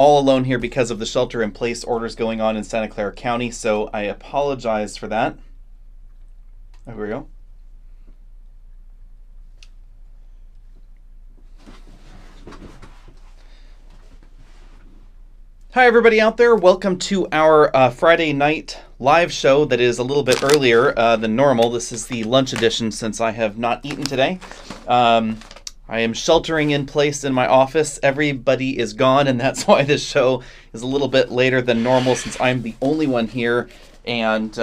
all alone here because of the shelter-in-place orders going on in Santa Clara County, so I apologize for that. There we go. Hi everybody out there, welcome to our Friday night live show that is a little bit earlier than normal. This is the lunch edition since I have not eaten today. I am sheltering in place in my office. Everybody is gone, and that's why this show is a little bit later than normal since I'm the only one here and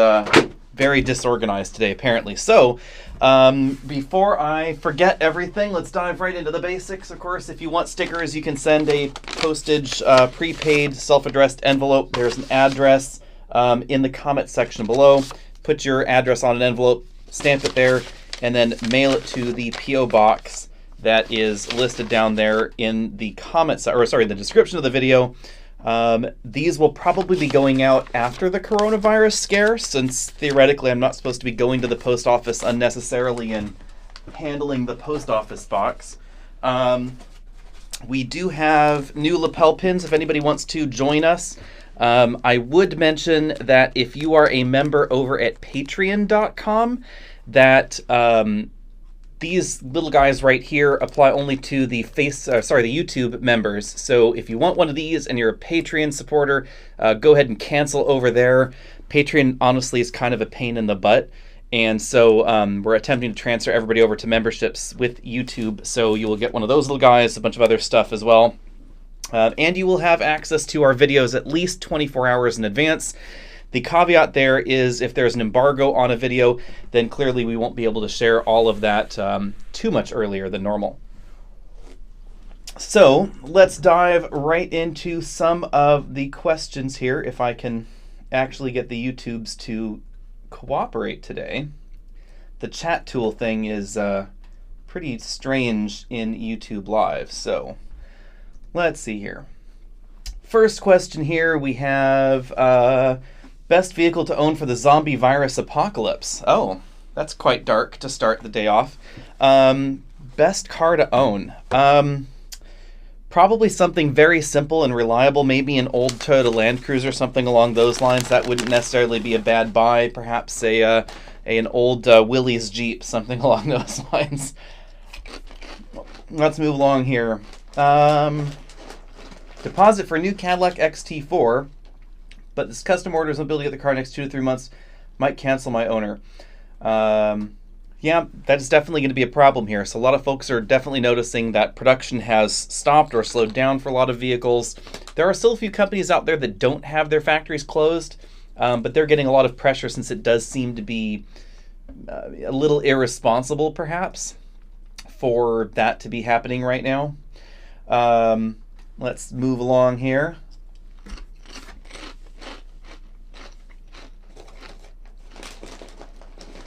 very disorganized today apparently. So before I forget everything, let's dive right into the basics. Of course, if you want stickers, you can send a postage prepaid self-addressed envelope. There's an address in the comment section below. Put your address on an envelope, stamp it there, and then mail it to the P.O. box that is listed down there in the the description of the video. These will probably be going out after the coronavirus scare, since theoretically I'm not supposed to be going to the post office unnecessarily and handling the post office box. We do have new lapel pins if anybody wants to join us. I would mention that if you are a member over at patreon.com, that these little guys right here apply only to the YouTube members. So if you want one of these and you're a Patreon supporter, go ahead and cancel over there. Patreon honestly is kind of a pain in the butt. And so we're attempting to transfer everybody over to memberships with YouTube. So you will get one of those little guys, a bunch of other stuff as well. And you will have access to our videos at least 24 hours in advance. The caveat there is if there's an embargo on a video, then clearly we won't be able to share all of that too much earlier than normal. So let's dive right into some of the questions here, if I can actually get the YouTubes to cooperate today. The chat tool thing is pretty strange in YouTube Live, so let's see here. First question here we have... best vehicle to own for the zombie virus apocalypse. Oh, that's quite dark to start the day off. Best car to own. Probably something very simple and reliable. Maybe an old Toyota Land Cruiser, something along those lines. That wouldn't necessarily be a bad buy. Perhaps an old Willys Jeep, something along those lines. Let's move along here. Deposit for a new Cadillac XT4. But this custom order is ability to get the car next 2 to 3 months. Might cancel my owner. Yeah, that's definitely going to be a problem here. So a lot of folks are definitely noticing that production has stopped or slowed down for a lot of vehicles. There are still a few companies out there that don't have their factories closed, but they're getting a lot of pressure since it does seem to be a little irresponsible, perhaps, for that to be happening right now. Let's move along here.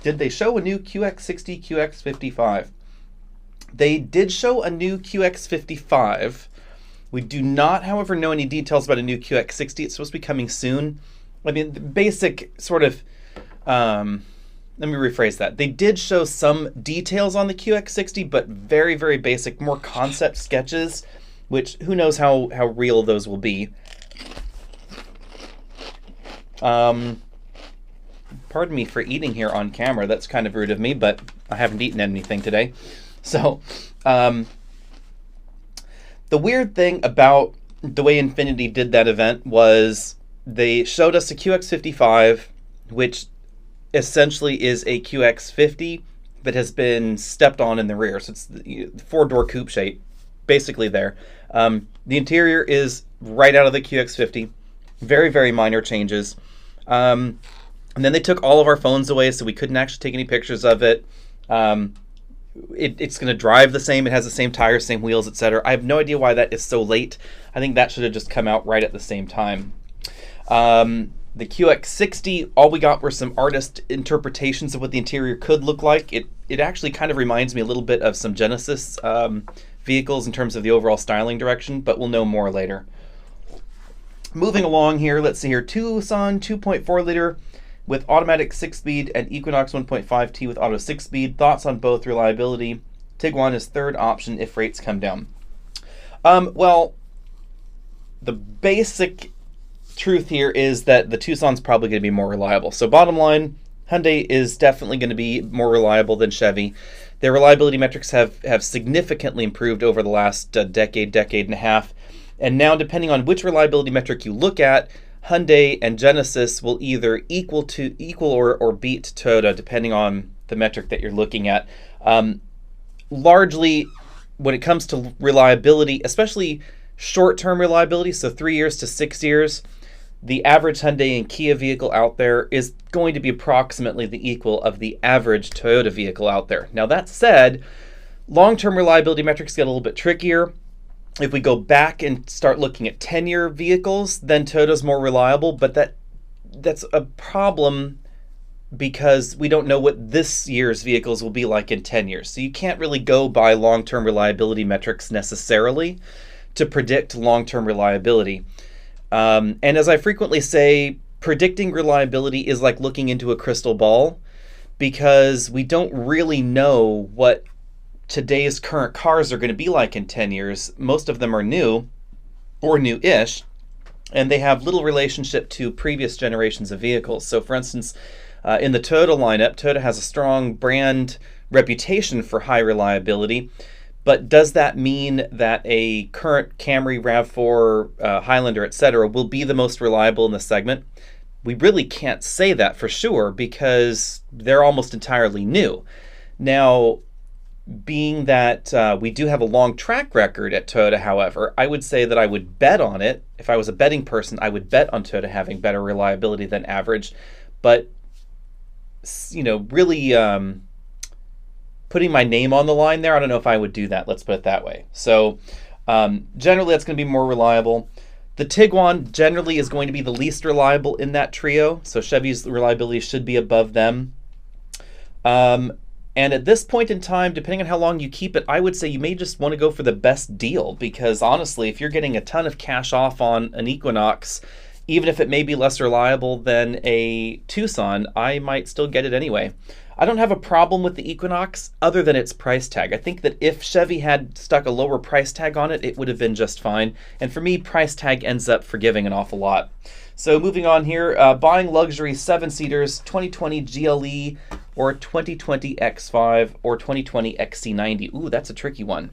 Did they show a new QX60, QX55? They did show a new QX55. We do not, however, know any details about a new QX60. It's supposed to be coming soon. I mean, the basic sort of... let me rephrase that. They did show some details on the QX60, but very, very basic, more concept sketches, which who knows how real those will be. Pardon me for eating here on camera. That's kind of rude of me, but I haven't eaten anything today. So, the weird thing about the way Infiniti did that event was they showed us a QX55, which essentially is a QX50 that has been stepped on in the rear. So it's the four-door coupe shape, basically there. The interior is right out of the QX50. Very, very minor changes. And then they took all of our phones away, so we couldn't actually take any pictures of it. It's going to drive the same. It has the same tires, same wheels, etc. I have no idea why that is so late. I think that should have just come out right at the same time. The QX60, all we got were some artist interpretations of what the interior could look like. It actually kind of reminds me a little bit of some Genesis vehicles in terms of the overall styling direction, but we'll know more later. Moving along here, let's see here. Tucson 2.4 liter with automatic 6-speed and Equinox 1.5T with auto 6-speed. Thoughts on both reliability? Tiguan is third option if rates come down. Well, the basic truth here is that the Tucson's probably going to be more reliable. So bottom line, Hyundai is definitely going to be more reliable than Chevy. Their reliability metrics have significantly improved over the last decade and a half. And now, depending on which reliability metric you look at, Hyundai and Genesis will either equal or beat Toyota, depending on the metric that you're looking at. Largely, when it comes to reliability, especially short-term reliability, so 3 years to 6 years, the average Hyundai and Kia vehicle out there is going to be approximately the equal of the average Toyota vehicle out there. Now, that said, long-term reliability metrics get a little bit trickier. If we go back and start looking at 10-year vehicles, then Toyota's more reliable, but that's a problem because we don't know what this year's vehicles will be like in 10 years. So you can't really go by long-term reliability metrics necessarily to predict long-term reliability. And as I frequently say, predicting reliability is like looking into a crystal ball because we don't really know what today's current cars are going to be like in 10 years. Most of them are new or new-ish, and they have little relationship to previous generations of vehicles. So for instance, in the Toyota lineup, Toyota has a strong brand reputation for high reliability. But does that mean that a current Camry, RAV4, Highlander, etc. will be the most reliable in the segment? We really can't say that for sure because they're almost entirely new. Now, being that we do have a long track record at Toyota, however, I would say that I would bet on it. If I was a betting person, I would bet on Toyota having better reliability than average. But, really putting my name on the line there, I don't know if I would do that. Let's put it that way. So generally, that's going to be more reliable. The Tiguan generally is going to be the least reliable in that trio. So Chevy's reliability should be above them. And at this point in time, depending on how long you keep it, I would say you may just want to go for the best deal because honestly, if you're getting a ton of cash off on an Equinox, even if it may be less reliable than a Tucson, I might still get it anyway. I don't have a problem with the Equinox other than its price tag. I think that if Chevy had stuck a lower price tag on it, it would have been just fine. And for me, price tag ends up forgiving an awful lot. So moving on here, buying luxury 7-seaters, 2020 GLE or 2020 X5 or 2020 XC90. Ooh, that's a tricky one.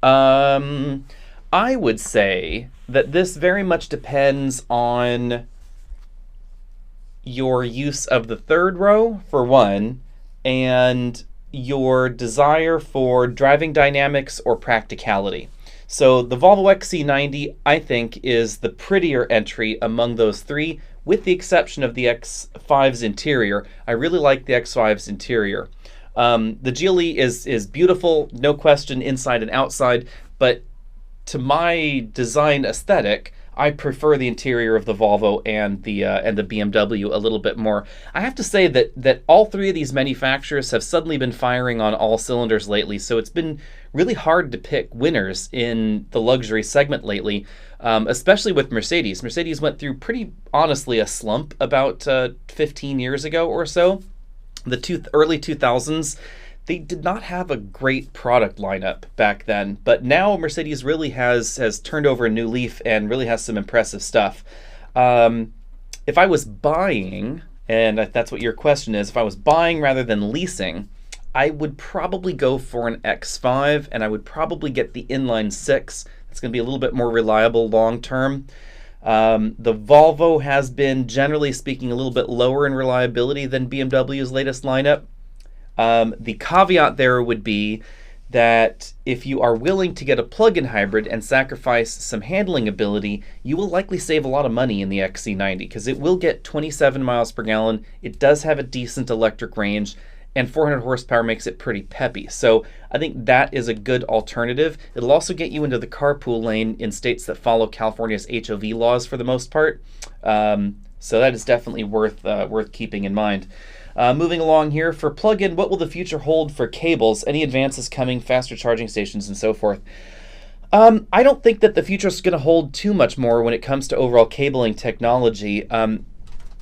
I would say that this very much depends on your use of the third row, for one, and your desire for driving dynamics or practicality. So the Volvo XC90, I think, is the prettier entry among those three, with the exception of the X5's interior. I really like the X5's interior. The GLE is beautiful, no question, inside and outside, but to my design aesthetic, I prefer the interior of the Volvo and the BMW a little bit more. I have to say that all three of these manufacturers have suddenly been firing on all cylinders lately, so it's been really hard to pick winners in the luxury segment lately, especially with Mercedes. Mercedes went through pretty honestly a slump about 15 years ago or so. The early 2000s, they did not have a great product lineup back then, but now Mercedes really has turned over a new leaf and really has some impressive stuff. If I was buying, and that's what your question is, if I was buying rather than leasing, I would probably go for an X5, and I would probably get the inline 6. It's going to be a little bit more reliable long term. The Volvo has been, generally speaking, a little bit lower in reliability than BMW's latest lineup. The caveat there would be that if you are willing to get a plug-in hybrid and sacrifice some handling ability, you will likely save a lot of money in the XC90 because it will get 27 miles per gallon. It does have a decent electric range, and 400 horsepower makes it pretty peppy. So I think that is a good alternative. It'll also get you into the carpool lane in states that follow California's HOV laws for the most part. So that is definitely worth keeping in mind. Moving along here, for plug-in, what will the future hold for cables? Any advances coming, faster charging stations, and so forth? I don't think that the future is going to hold too much more when it comes to overall cabling technology.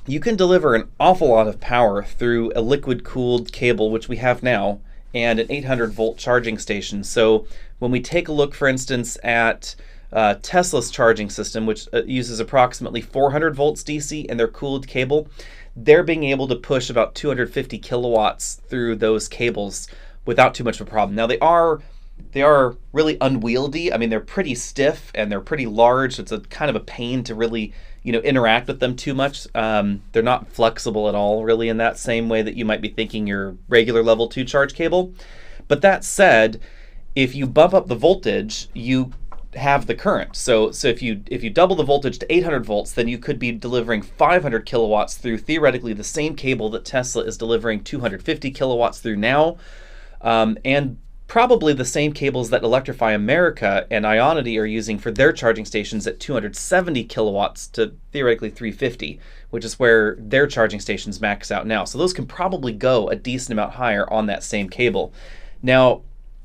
You can deliver an awful lot of power through a liquid-cooled cable, which we have now, and an 800-volt charging station. So when we take a look, for instance, at Tesla's charging system, which uses approximately 400 volts DC in their cooled cable, they're being able to push about 250 kilowatts through those cables without too much of a problem. Now they are really unwieldy. I mean, they're pretty stiff and they're pretty large. It's a kind of a pain to really, interact with them too much. They're not flexible at all, really, in that same way that you might be thinking your regular level 2 charge cable. But that said, if you bump up the voltage, you have the current. So if you double the voltage to 800 volts, then you could be delivering 500 kilowatts through theoretically the same cable that Tesla is delivering 250 kilowatts through now, and probably the same cables that Electrify America and Ionity are using for their charging stations at 270 kilowatts to theoretically 350, which is where their charging stations max out now. So those can probably go a decent amount higher on that same cable. Now,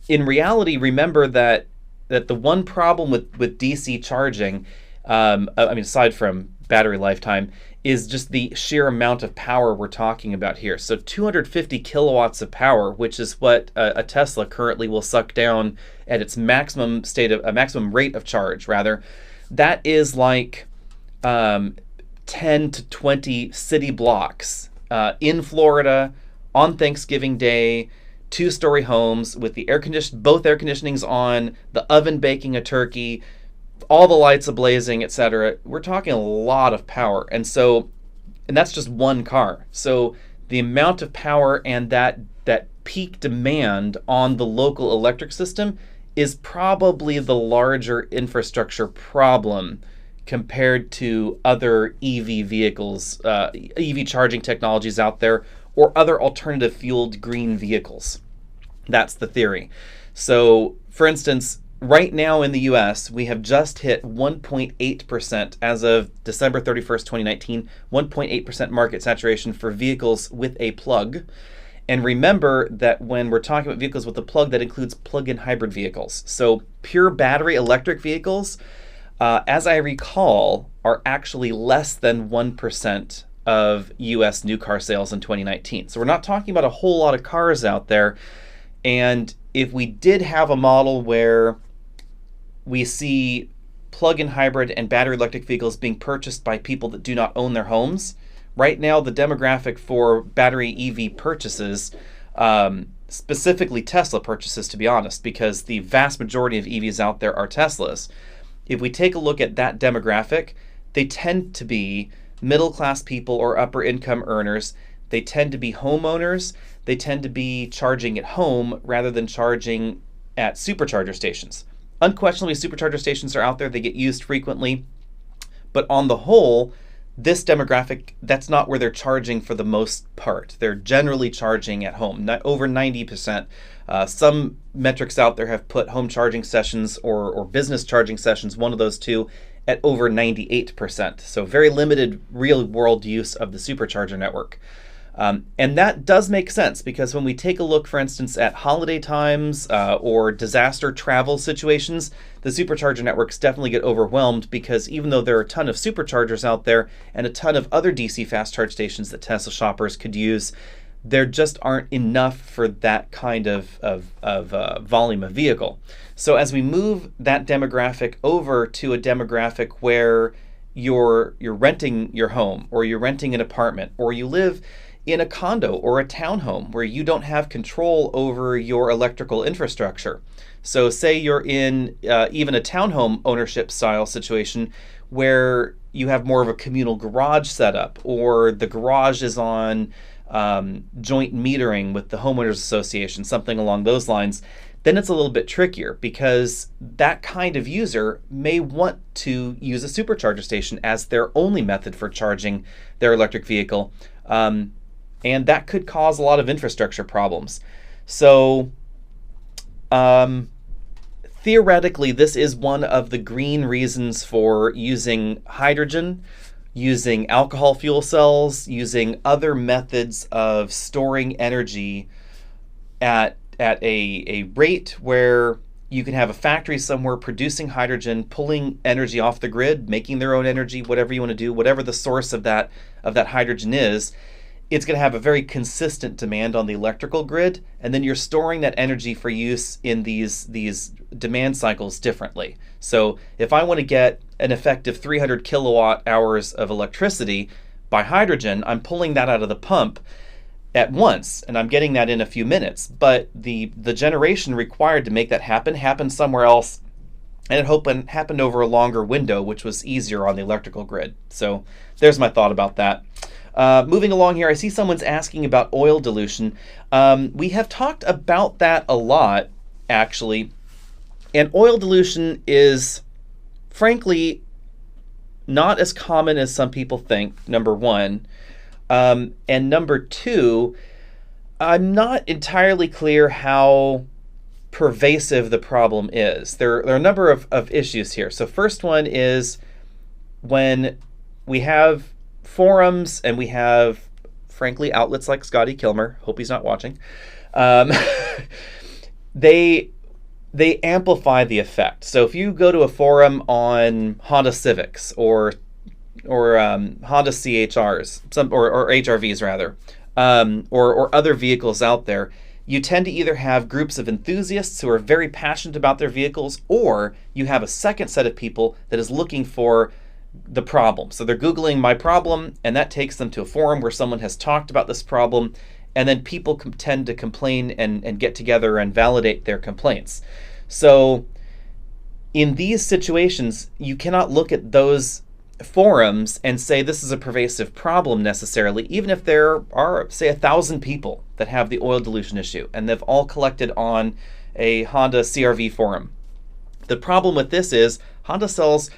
in reality, remember that the one problem with DC charging, aside from battery lifetime, is just the sheer amount of power we're talking about here. So 250 kilowatts of power, which is what a Tesla currently will suck down at its maximum rate of charge, rather, that is like 10 to 20 city blocks in Florida on Thanksgiving Day. 2-story homes with the both air conditionings on, the oven baking a turkey, all the lights ablazing, etc. We're talking a lot of power, and that's just one car. So the amount of power and that peak demand on the local electric system is probably the larger infrastructure problem compared to other EV vehicles, EV charging technologies out there, or other alternative fueled green vehicles. That's the theory. So, for instance, right now in the US, we have just hit 1.8% as of December 31st, 2019, 1.8% market saturation for vehicles with a plug. And remember that when we're talking about vehicles with a plug, that includes plug-in hybrid vehicles. So pure battery electric vehicles, as I recall, are actually less than 1% of US new car sales in 2019. So we're not talking about a whole lot of cars out there. And if we did have a model where we see plug-in hybrid and battery electric vehicles being purchased by people that do not own their homes, right now the demographic for battery EV purchases, specifically Tesla purchases, to be honest, because the vast majority of EVs out there are Teslas. If we take a look at that demographic, they tend to be middle-class people or upper-income earners. They tend to be homeowners. They tend to be charging at home rather than charging at supercharger stations. Unquestionably, supercharger stations are out there. They get used frequently. But on the whole, this demographic, that's not where they're charging for the most part. They're generally charging at home, not over 90%. Some metrics out there have put home charging sessions or business charging sessions, one of those two, at over 98%. So very limited real-world use of the supercharger network. And that does make sense because when we take a look, for instance, at holiday times or disaster travel situations, the supercharger networks definitely get overwhelmed because even though there are a ton of superchargers out there and a ton of other DC fast charge stations that Tesla shoppers could use, there just aren't enough for that kind of volume of vehicle. So as we move that demographic over to a demographic where you're renting your home or you're renting an apartment or you live in a condo or a townhome where you don't have control over your electrical infrastructure. So say you're in even a townhome ownership style situation where you have more of a communal garage setup or the garage is on joint metering with the homeowners association, something along those lines, then it's a little bit trickier because that kind of user may want to use a supercharger station as their only method for charging their electric vehicle. And that could cause a lot of infrastructure problems. So theoretically, this is one of the green reasons for using hydrogen, using alcohol fuel cells, using other methods of storing energy at a rate where you can have a factory somewhere producing hydrogen, pulling energy off the grid, making their own energy, whatever you want to do, whatever the source of that hydrogen is, it's going to have a very consistent demand on the electrical grid, and then you're storing that energy for use in these demand cycles differently. So if I want to get an effective 300 kilowatt hours of electricity by hydrogen, I'm pulling that out of the pump at once, and I'm getting that in a few minutes. But the generation required to make that happened somewhere else, and it happened over a longer window, which was easier on the electrical grid. So there's my thought about that. Moving along here, I see someone's asking about oil dilution. We have talked about that a lot, actually. And oil dilution is, frankly, not as common as some people think, number one. And number two, I'm not entirely clear how pervasive the problem is. There are a number of issues here. So first one is when we have forums and we have, frankly, outlets like Scotty Kilmer, hope he's not watching, they amplify the effect. So if you go to a forum on Honda Civics or Honda CHRs, or HRVs rather, or other vehicles out there, you tend to either have groups of enthusiasts who are very passionate about their vehicles, or you have a second set of people that is looking for the problem. So they're Googling my problem, and that takes them to a forum where someone has talked about this problem, and then people tend to complain and get together and validate their complaints. So in these situations, you cannot look at those forums and say this is a pervasive problem necessarily, even if there are, say, 1,000 people that have the oil dilution issue, and they've all collected on a Honda CRV forum. The problem with this is Honda sells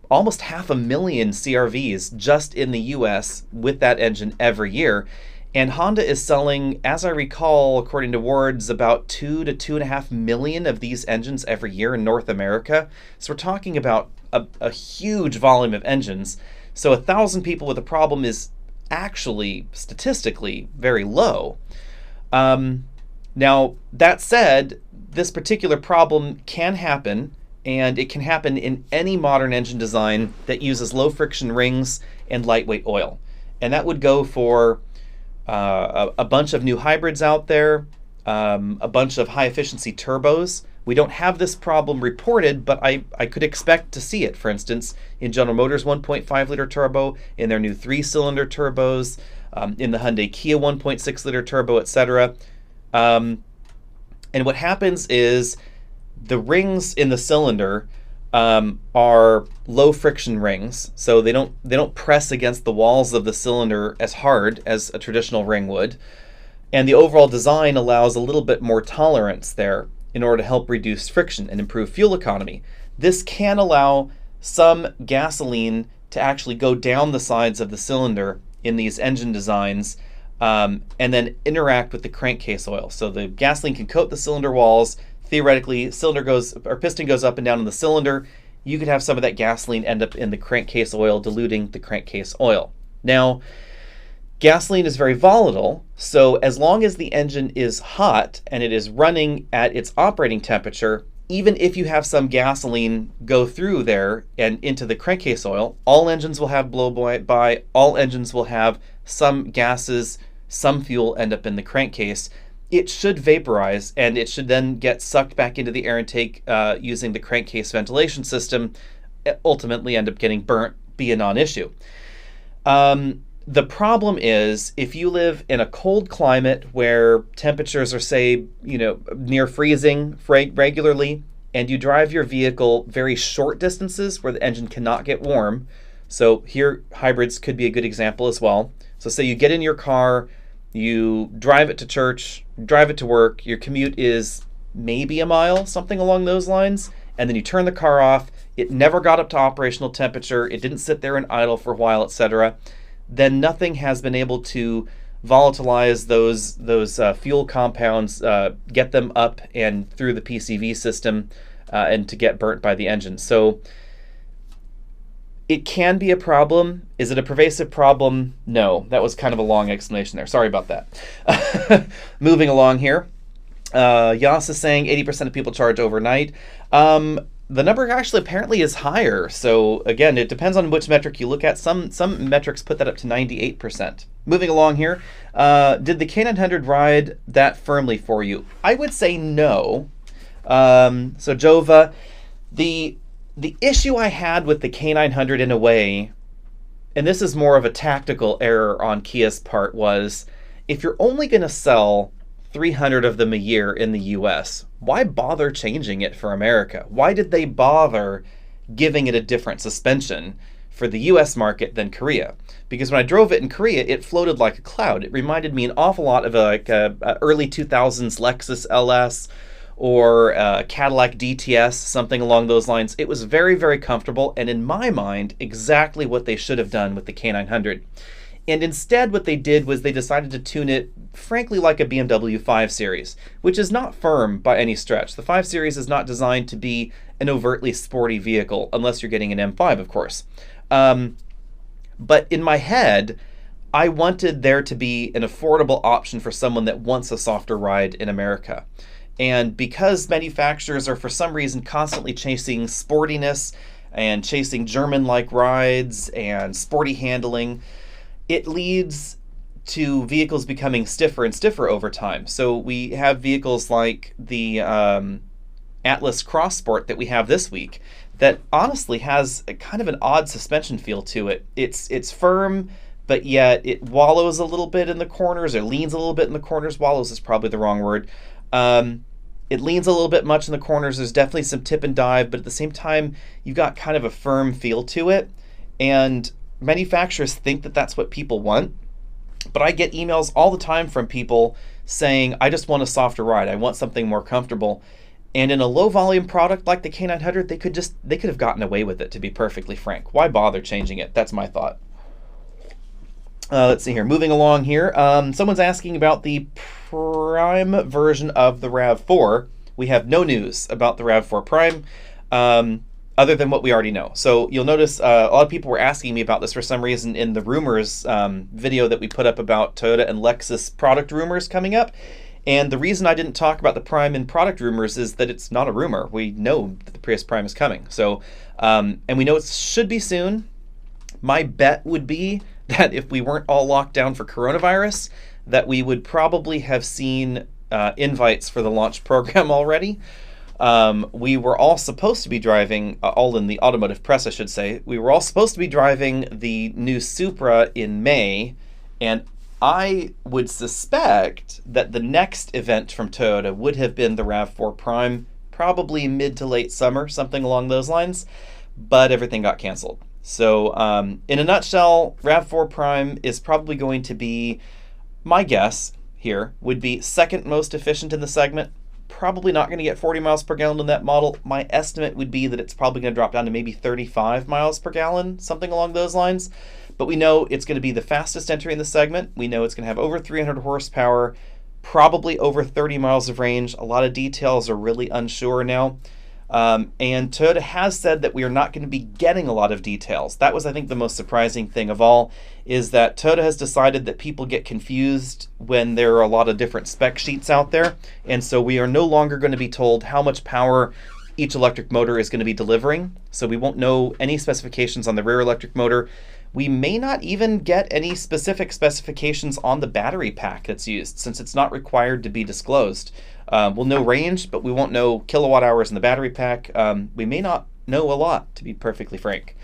almost 500,000 CRVs just in the US with that engine every year. And Honda is selling, as I recall, according to Wards, about 2 to 2.5 million of these engines every year in North America. So we're talking about a huge volume of engines. So 1,000 people with a problem is actually statistically very low. Now, that said, this particular problem can happen, and it can happen in any modern engine design that uses low friction rings and lightweight oil. And that would go for a bunch of new hybrids out there, a bunch of high efficiency turbos. We don't have this problem reported, but I could expect to see it, for instance, in General Motors 1.5 liter turbo, in their new 3-cylinder turbos, in the Hyundai Kia 1.6 liter turbo, etc. And what happens is the rings in the cylinder are low friction rings, so they don't press against the walls of the cylinder as hard as a traditional ring would, and the overall design allows a little bit more tolerance there in order to help reduce friction and improve fuel economy. This can allow some gasoline to actually go down the sides of the cylinder in these engine designs, and then interact with the crankcase oil. So the gasoline can coat the cylinder walls. Theoretically, piston goes up and down in the cylinder. You could have some of that gasoline end up in the crankcase oil, diluting the crankcase oil. Now, gasoline is very volatile, so as long as the engine is hot and it is running at its operating temperature, even if you have some gasoline go through there and into the crankcase oil, all engines will have blow-by, all engines will have some gases, some fuel end up in the crankcase. It should vaporize, and it should then get sucked back into the air intake using the crankcase ventilation system, ultimately end up getting burnt, be a non-issue. The problem is if you live in a cold climate where temperatures are, say, near freezing regularly, and you drive your vehicle very short distances where the engine cannot get warm. So here, hybrids could be a good example as well. So say you get in your car, you drive it to church, drive it to work, your commute is maybe a mile, something along those lines, and then you turn the car off, it never got up to operational temperature, it didn't sit there and idle for a while, etc., then nothing has been able to volatilize those fuel compounds, get them up and through the PCV system, and to get burnt by the engine. So it can be a problem. Is it a pervasive problem? No. That was kind of a long explanation there. Sorry about that. Moving along here. Yas is saying 80% of people charge overnight. the number actually apparently is higher. So again, it depends on which metric you look at. Some metrics put that up to 98%. Moving along here, did the K900 ride that firmly for you? I would say no. So Jova, the issue I had with the K900 in a way, and this is more of a tactical error on Kia's part, was if you're only going to sell 300 of them a year in the US, why bother changing it for America? Why did they bother giving it a different suspension for the US market than Korea? Because when I drove it in Korea, it floated like a cloud. It reminded me an awful lot of a early 2000s Lexus LS or Cadillac DTS, something along those lines. It was very, very comfortable, and in my mind, exactly what they should have done with the K900. And instead what they did was they decided to tune it, frankly, like a BMW 5 Series, which is not firm by any stretch. The 5 Series is not designed to be an overtly sporty vehicle, unless you're getting an M5, of course. But in my head, I wanted there to be an affordable option for someone that wants a softer ride in America. And because manufacturers are for some reason constantly chasing sportiness and chasing German-like rides and sporty handling, it leads to vehicles becoming stiffer and stiffer over time. So we have vehicles like the Atlas Cross Sport that we have this week that honestly has a kind of an odd suspension feel to it. It's firm, but yet it wallows a little bit in the corners, or leans a little bit in the corners. Wallows is probably the wrong word. It leans a little bit much in the corners. There's definitely some tip and dive, but at the same time, you've got kind of a firm feel to it. And manufacturers think that that's what people want. But I get emails all the time from people saying, I just want a softer ride. I want something more comfortable. And in a low volume product like the K900, they could have gotten away with it, to be perfectly frank. Why bother changing it? That's my thought. Let's see here. Moving along here. Someone's asking about the Prime version of the RAV4. We have no news about the RAV4 Prime other than what we already know. So you'll notice a lot of people were asking me about this for some reason in the rumors video that we put up about Toyota and Lexus product rumors coming up. And the reason I didn't talk about the Prime in product rumors is that it's not a rumor. We know that the Prius Prime is coming. So, and we know it should be soon. My bet would be that if we weren't all locked down for coronavirus, that we would probably have seen invites for the launch program already. We were all supposed to be driving, all in the automotive press, I should say, we were all supposed to be driving the new Supra in May, and I would suspect that the next event from Toyota would have been the RAV4 Prime, probably mid to late summer, something along those lines, but everything got canceled. So in a nutshell, RAV4 Prime is probably going to be, my guess here, would be second most efficient in the segment. Probably not going to get 40 miles per gallon in that model. My estimate would be that it's probably going to drop down to maybe 35 miles per gallon, something along those lines. But we know it's going to be the fastest entering the segment. We know it's going to have over 300 horsepower, probably over 30 miles of range. A lot of details are really unsure now. And Toyota has said that we are not going to be getting a lot of details. That was, I think, the most surprising thing of all, is that Toyota has decided that people get confused when there are a lot of different spec sheets out there. And so we are no longer going to be told how much power each electric motor is going to be delivering. So we won't know any specifications on the rear electric motor. We may not even get any specific specifications on the battery pack that's used, since it's not required to be disclosed. We'll know range, but we won't know kilowatt hours in the battery pack. We may not know a lot, to be perfectly frank.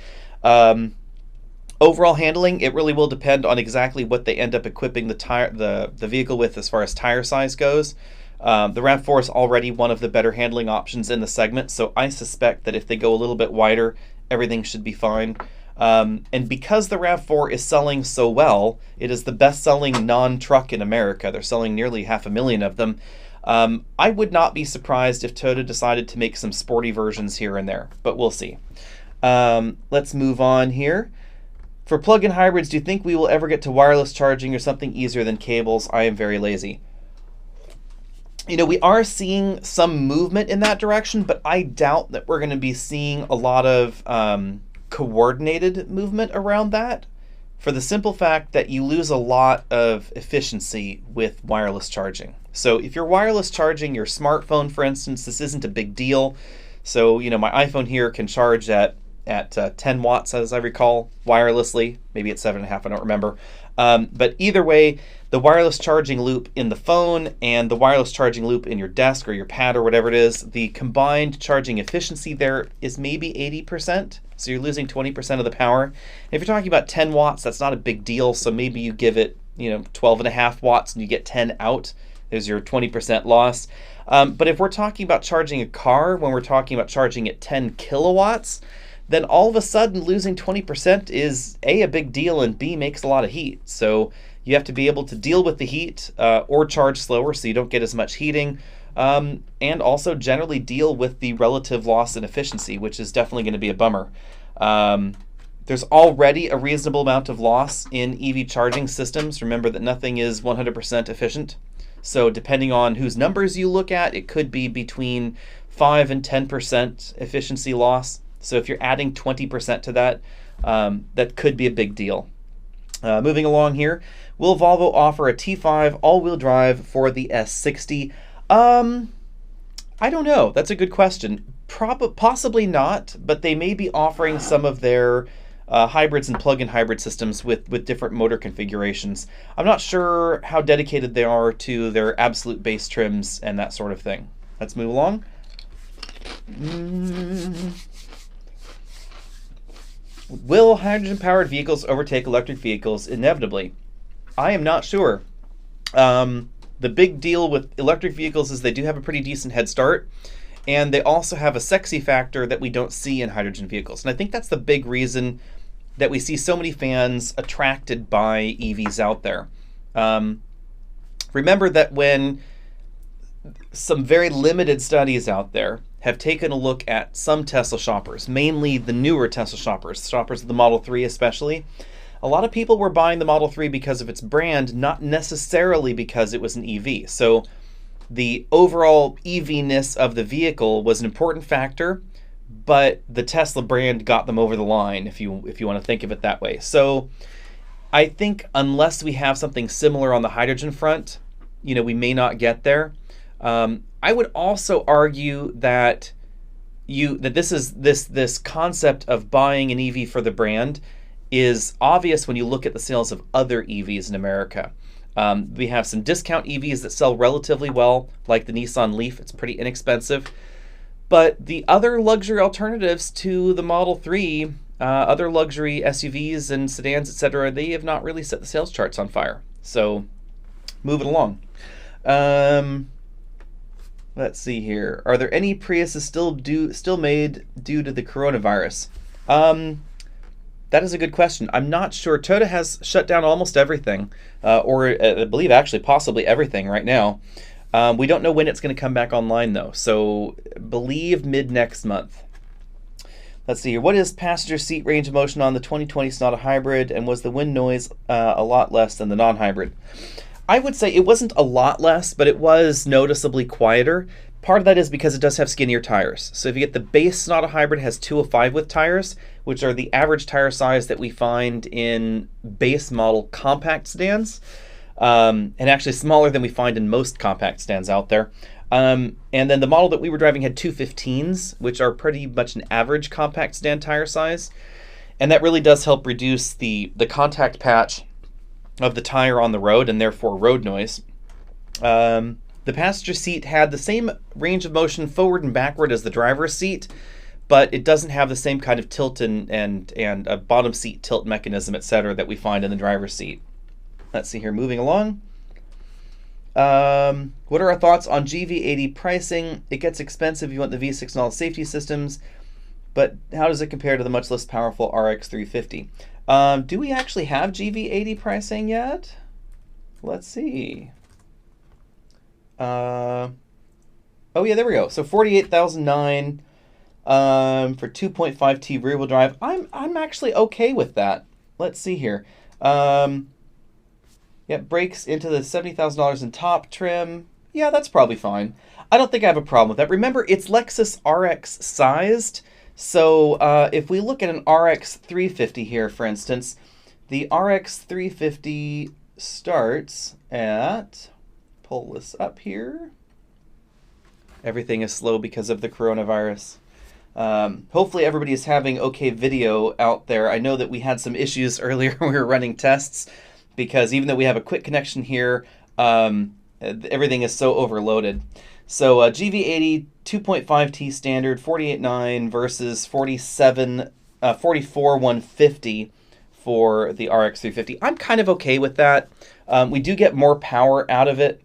Overall handling, it really will depend on exactly what they end up equipping the vehicle with as far as tire size goes. The RAV4 is already one of the better handling options in the segment, so I suspect that if they go a little bit wider, everything should be fine. And because the RAV4 is selling so well, it is the best-selling non-truck in America. They're selling nearly 500,000 of them. I would not be surprised if Toyota decided to make some sporty versions here and there, but we'll see. Let's move on here. For plug-in hybrids, do you think we will ever get to wireless charging or something easier than cables? I am very lazy. You know, we are seeing some movement in that direction, but I doubt that we're going to be seeing a lot of coordinated movement around that, for the simple fact that you lose a lot of efficiency with wireless charging. So if you're wireless charging your smartphone, for instance, this isn't a big deal. So, my iPhone here can charge at 10 watts, as I recall, wirelessly. Maybe it's 7.5, I don't remember. But either way, the wireless charging loop in the phone and the wireless charging loop in your desk or your pad or whatever it is, the combined charging efficiency there is maybe 80%. So you're losing 20% of the power. And if you're talking about 10 watts, that's not a big deal. So maybe you give it, 12.5 watts and you get 10 out. There's your 20% loss. But if we're talking about charging a car, when we're talking about charging at 10 kilowatts, then all of a sudden losing 20% is A, a big deal, and B, makes a lot of heat. So you have to be able to deal with the heat or charge slower so you don't get as much heating, and also generally deal with the relative loss in efficiency, which is definitely going to be a bummer. There's already a reasonable amount of loss in EV charging systems. Remember that nothing is 100% efficient. So depending on whose numbers you look at, it could be between 5 and 10% efficiency loss. So if you're adding 20% to that, that could be a big deal. Moving along here, will Volvo offer a T5 all-wheel drive for the S60? I don't know. That's a good question. Possibly not, but they may be offering some of their hybrids and plug-in hybrid systems with different motor configurations. I'm not sure how dedicated they are to their absolute base trims and that sort of thing. Let's move along. Will hydrogen-powered vehicles overtake electric vehicles inevitably? I am not sure. The big deal with electric vehicles is they do have a pretty decent head start, and they also have a sexy factor that we don't see in hydrogen vehicles. And I think that's the big reason that we see so many fans attracted by EVs out there. Remember that when some very limited studies out there have taken a look at some Tesla shoppers, mainly the newer Tesla shoppers of the Model 3 especially, a lot of people were buying the Model 3 because of its brand, not necessarily because it was an EV. So the overall EV-ness of the vehicle was an important factor, but the Tesla brand got them over the line, if you want to think of it that way. So I think unless we have something similar on the hydrogen front, we may not get there. I would also argue that this concept of buying an EV for the brand is obvious when you look at the sales of other EVs in America. We have some discount EVs that sell relatively well, like the Nissan Leaf. It's pretty inexpensive. But the other luxury alternatives to the Model 3, other luxury SUVs and sedans, etc., they have not really set the sales charts on fire. So, moving along. Let's see here. Are there any Priuses still made due to the coronavirus? That is a good question. I'm not sure. Toyota has shut down almost everything, or I believe actually possibly everything right now. We don't know when it's going to come back online though, so believe mid next month. Let's see here. What is passenger seat range of motion on the 2020 Sonata Hybrid, and was the wind noise a lot less than the non-hybrid? I would say it wasn't a lot less, but it was noticeably quieter. Part of that is because it does have skinnier tires. So if you get the base Sonata Hybrid, it has 205 width tires, which are the average tire size that we find in base model compact sedans, and actually smaller than we find in most compact sedans out there. And then the model that we were driving had 215s, which are pretty much an average compact sedan tire size. And that really does help reduce the contact patch of the tire on the road and therefore road noise. The passenger seat had the same range of motion forward and backward as the driver's seat, but it doesn't have the same kind of tilt and a bottom seat tilt mechanism, etc., that we find in the driver's seat. Let's see here, moving along. What are our thoughts on GV80 pricing? It gets expensive if you want the V6 and all the safety systems, but how does it compare to the much less powerful RX 350? Do we actually have GV80 pricing yet? Let's see. Oh yeah, there we go. So 48,009 for 2.5T rear wheel drive. I'm actually okay with that. Let's see here. Yeah, brakes into the $70,000 in top trim. Yeah, that's probably fine. I don't think I have a problem with that. Remember, it's Lexus RX sized. So if we look at an RX 350 here, for instance, the RX 350 starts at, pull this up here. Everything is slow because of the coronavirus. Hopefully everybody is having okay video out there. I know that we had some issues earlier when we were running tests because even though we have a quick connection here, everything is so overloaded. So GV80 2.5T standard 48.9 versus 44,150 for the RX350. I'm kind of okay with that. We do get more power out of it.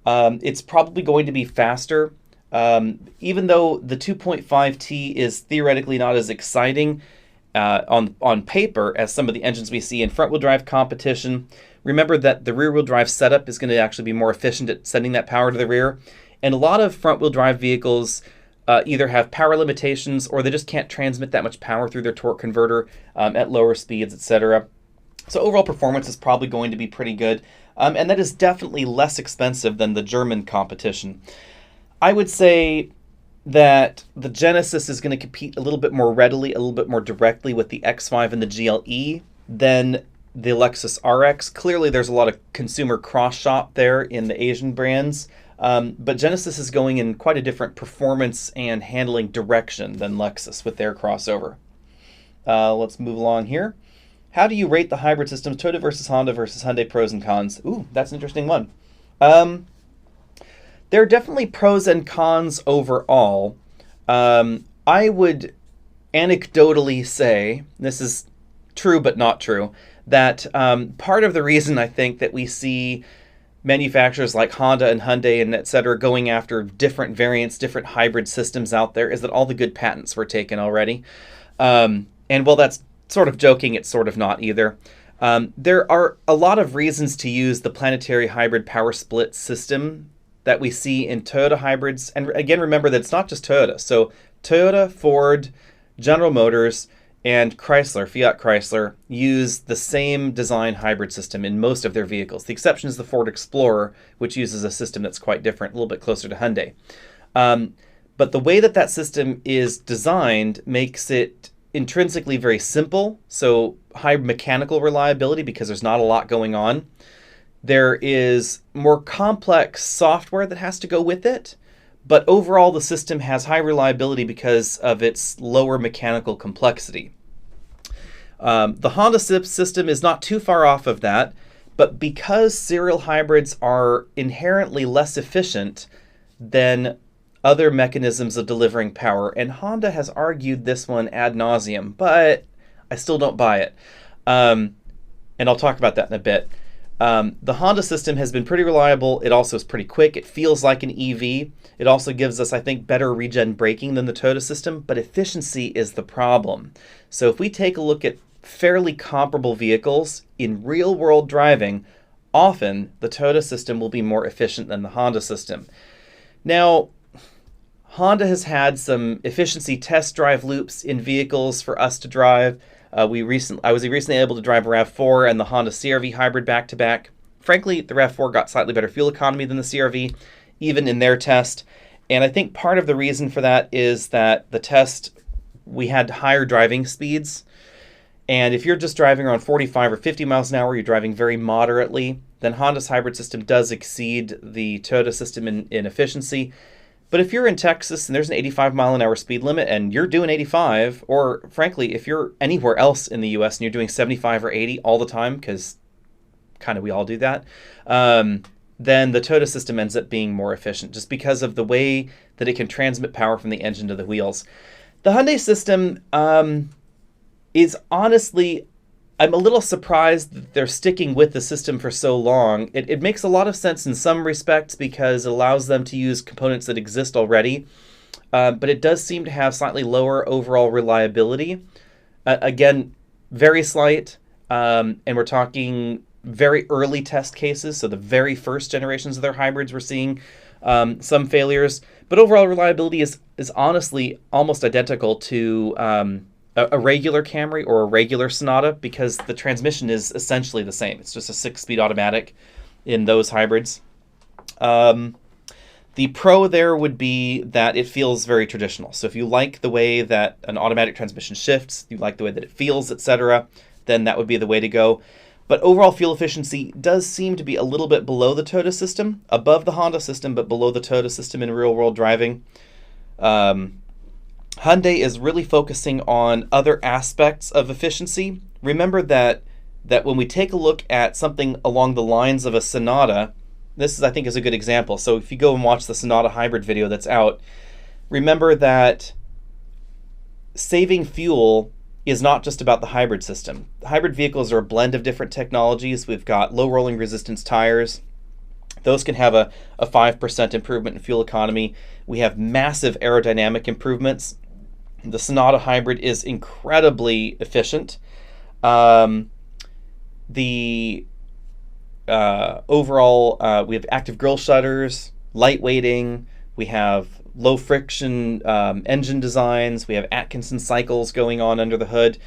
It's probably going to be faster. Even though the 2.5T is theoretically not as exciting on paper as some of the engines we see in front-wheel drive competition, remember that the rear-wheel drive setup is going to actually be more efficient at sending that power to the rear. And a lot of front-wheel drive vehicles either have power limitations or they just can't transmit that much power through their torque converter at lower speeds, etc. So overall performance is probably going to be pretty good. And that is definitely less expensive than the German competition. I would say that the Genesis is going to compete a little bit more readily, a little bit more directly with the X5 and the GLE than the Lexus RX. Clearly, there's a lot of consumer cross-shop there in the Asian brands, but Genesis is going in quite a different performance and handling direction than Lexus with their crossover. Let's move along here. How do you rate the hybrid systems, Toyota versus Honda versus Hyundai, pros and cons? Ooh, that's an interesting one. There are definitely pros and cons overall. I would anecdotally say, this is true but not true, that part of the reason I think that we see manufacturers like Honda and Hyundai and et cetera going after different variants, different hybrid systems out there is that all the good patents were taken already. And while that's sort of joking, it's sort of not either. There are a lot of reasons to use the planetary hybrid power split system that we see in Toyota hybrids. And again, remember that it's not just Toyota. So Toyota, Ford, General Motors, and Chrysler, Fiat Chrysler, use the same design hybrid system in most of their vehicles. The exception is the Ford Explorer, which uses a system that's quite different, a little bit closer to Hyundai. But the way that that system is designed makes it intrinsically very simple, so high mechanical reliability because there's not a lot going on. There is more complex software that has to go with it, but overall the system has high reliability because of its lower mechanical complexity. The Honda system is not too far off of that, but because serial hybrids are inherently less efficient than other mechanisms of delivering power, and Honda has argued this one ad nauseum, but I still don't buy it. And I'll talk about that in a bit. The Honda system has been pretty reliable. It also is pretty quick. It feels like an EV. It also gives us, I think, better regen braking than the Toyota system, but efficiency is the problem. So if we take a look at fairly comparable vehicles in real-world driving, often the Toyota system will be more efficient than the Honda system. Now, Honda has had some efficiency test drive loops in vehicles for us to drive. I was recently able to drive a RAV4 and the Honda CR-V hybrid back-to-back. Frankly, the RAV4 got slightly better fuel economy than the CR-V, even in their test. And I think part of the reason for that is that the test, we had higher driving speeds. And if you're just driving around 45 or 50 miles an hour, you're driving very moderately, then Honda's hybrid system does exceed the Toyota system in efficiency. But if you're in Texas and there's an 85 mile an hour speed limit and you're doing 85, or frankly, if you're anywhere else in the US and you're doing 75 or 80 all the time, because kind of we all do that, then the Toyota system ends up being more efficient just because of the way that it can transmit power from the engine to the wheels. The Hyundai system is honestly, I'm a little surprised that they're sticking with the system for so long. It makes a lot of sense in some respects because it allows them to use components that exist already, but it does seem to have slightly lower overall reliability. Again, very slight, and we're talking very early test cases, so the very first generations of their hybrids we're seeing some failures, but overall reliability is honestly almost identical to a regular Camry or a regular Sonata because the transmission is essentially the same. It's just a 6-speed automatic in those hybrids. The pro there would be that it feels very traditional. So if you like the way that an automatic transmission shifts, you like the way that it feels, etc., then that would be the way to go. But overall fuel efficiency does seem to be a little bit below the Toyota system, above the Honda system, but below the Toyota system in real-world driving. Hyundai is really focusing on other aspects of efficiency. Remember that when we take a look at something along the lines of a Sonata, this is, I think, is a good example. So if you go and watch the Sonata hybrid video that's out, remember that saving fuel is not just about the hybrid system. The hybrid vehicles are a blend of different technologies. We've got low rolling resistance tires. Those can have a 5% improvement in fuel economy. We have massive aerodynamic improvements. The Sonata hybrid is incredibly efficient. The overall, we have active grille shutters, lightweighting, we have low friction engine designs, we have Atkinson cycles going on under the hood.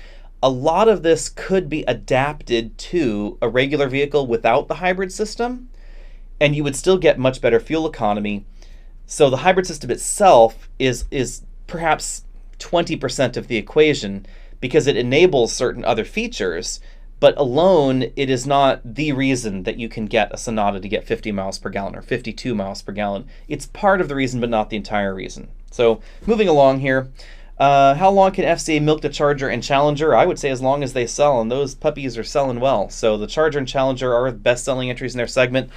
A lot of this could be adapted to a regular vehicle without the hybrid system, and you would still get much better fuel economy. So the hybrid system itself is perhaps 20% of the equation because it enables certain other features, but alone it is not the reason that you can get a Sonata to get 50 miles per gallon or 52 miles per gallon. It's part of the reason, but not the entire reason. So moving along here, how long can FCA milk the Charger and Challenger? I would say as long as they sell, and those puppies are selling well. So the Charger and Challenger are the best-selling entries in their segment.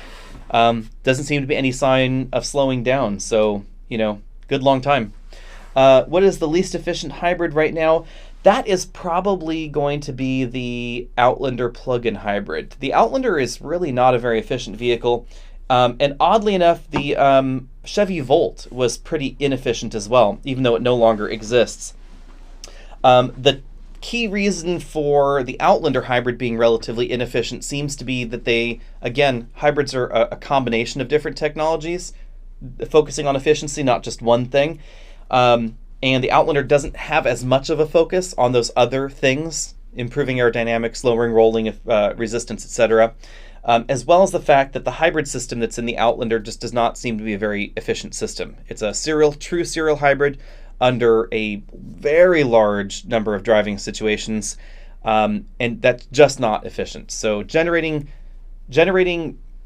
Doesn't seem to be any sign of slowing down, so, good long time. What is the least efficient hybrid right now? That is probably going to be the Outlander plug-in hybrid. The Outlander is really not a very efficient vehicle, and oddly enough, the Chevy Volt was pretty inefficient as well, even though it no longer exists. The key reason for the Outlander hybrid being relatively inefficient seems to be that hybrids are a combination of different technologies, focusing on efficiency, not just one thing. And the Outlander doesn't have as much of a focus on those other things, improving aerodynamics, lowering rolling resistance, etc., as well as the fact that the hybrid system that's in the Outlander just does not seem to be a very efficient system. It's a true serial hybrid under a very large number of driving situations, and that's just not efficient. So generating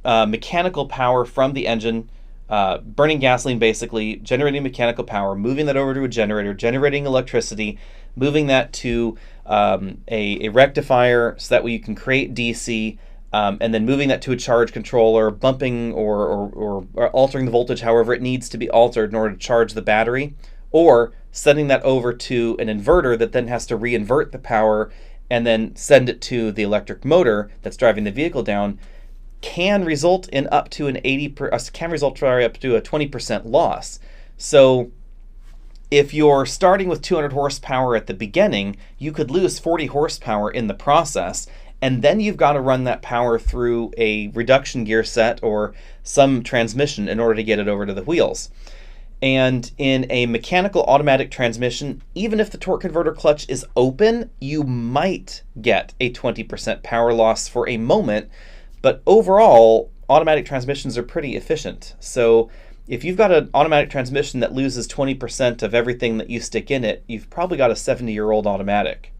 mechanical power from the engine, burning gasoline basically, generating mechanical power, moving that over to a generator, generating electricity, moving that to a rectifier so that way you can create DC, and then moving that to a charge controller, bumping or altering the voltage however it needs to be altered in order to charge the battery, or sending that over to an inverter that then has to re-invert the power and then send it to the electric motor that's driving the vehicle down, can result in up to up to a 20% loss. So if you're starting with 200 horsepower at the beginning, you could lose 40 horsepower in the process, and then you've got to run that power through a reduction gear set or some transmission in order to get it over to the wheels. And in a mechanical automatic transmission, even if the torque converter clutch is open, you might get a 20% power loss for a moment. But overall, automatic transmissions are pretty efficient. So if you've got an automatic transmission that loses 20% of everything that you stick in it, you've probably got a 70-year-old automatic.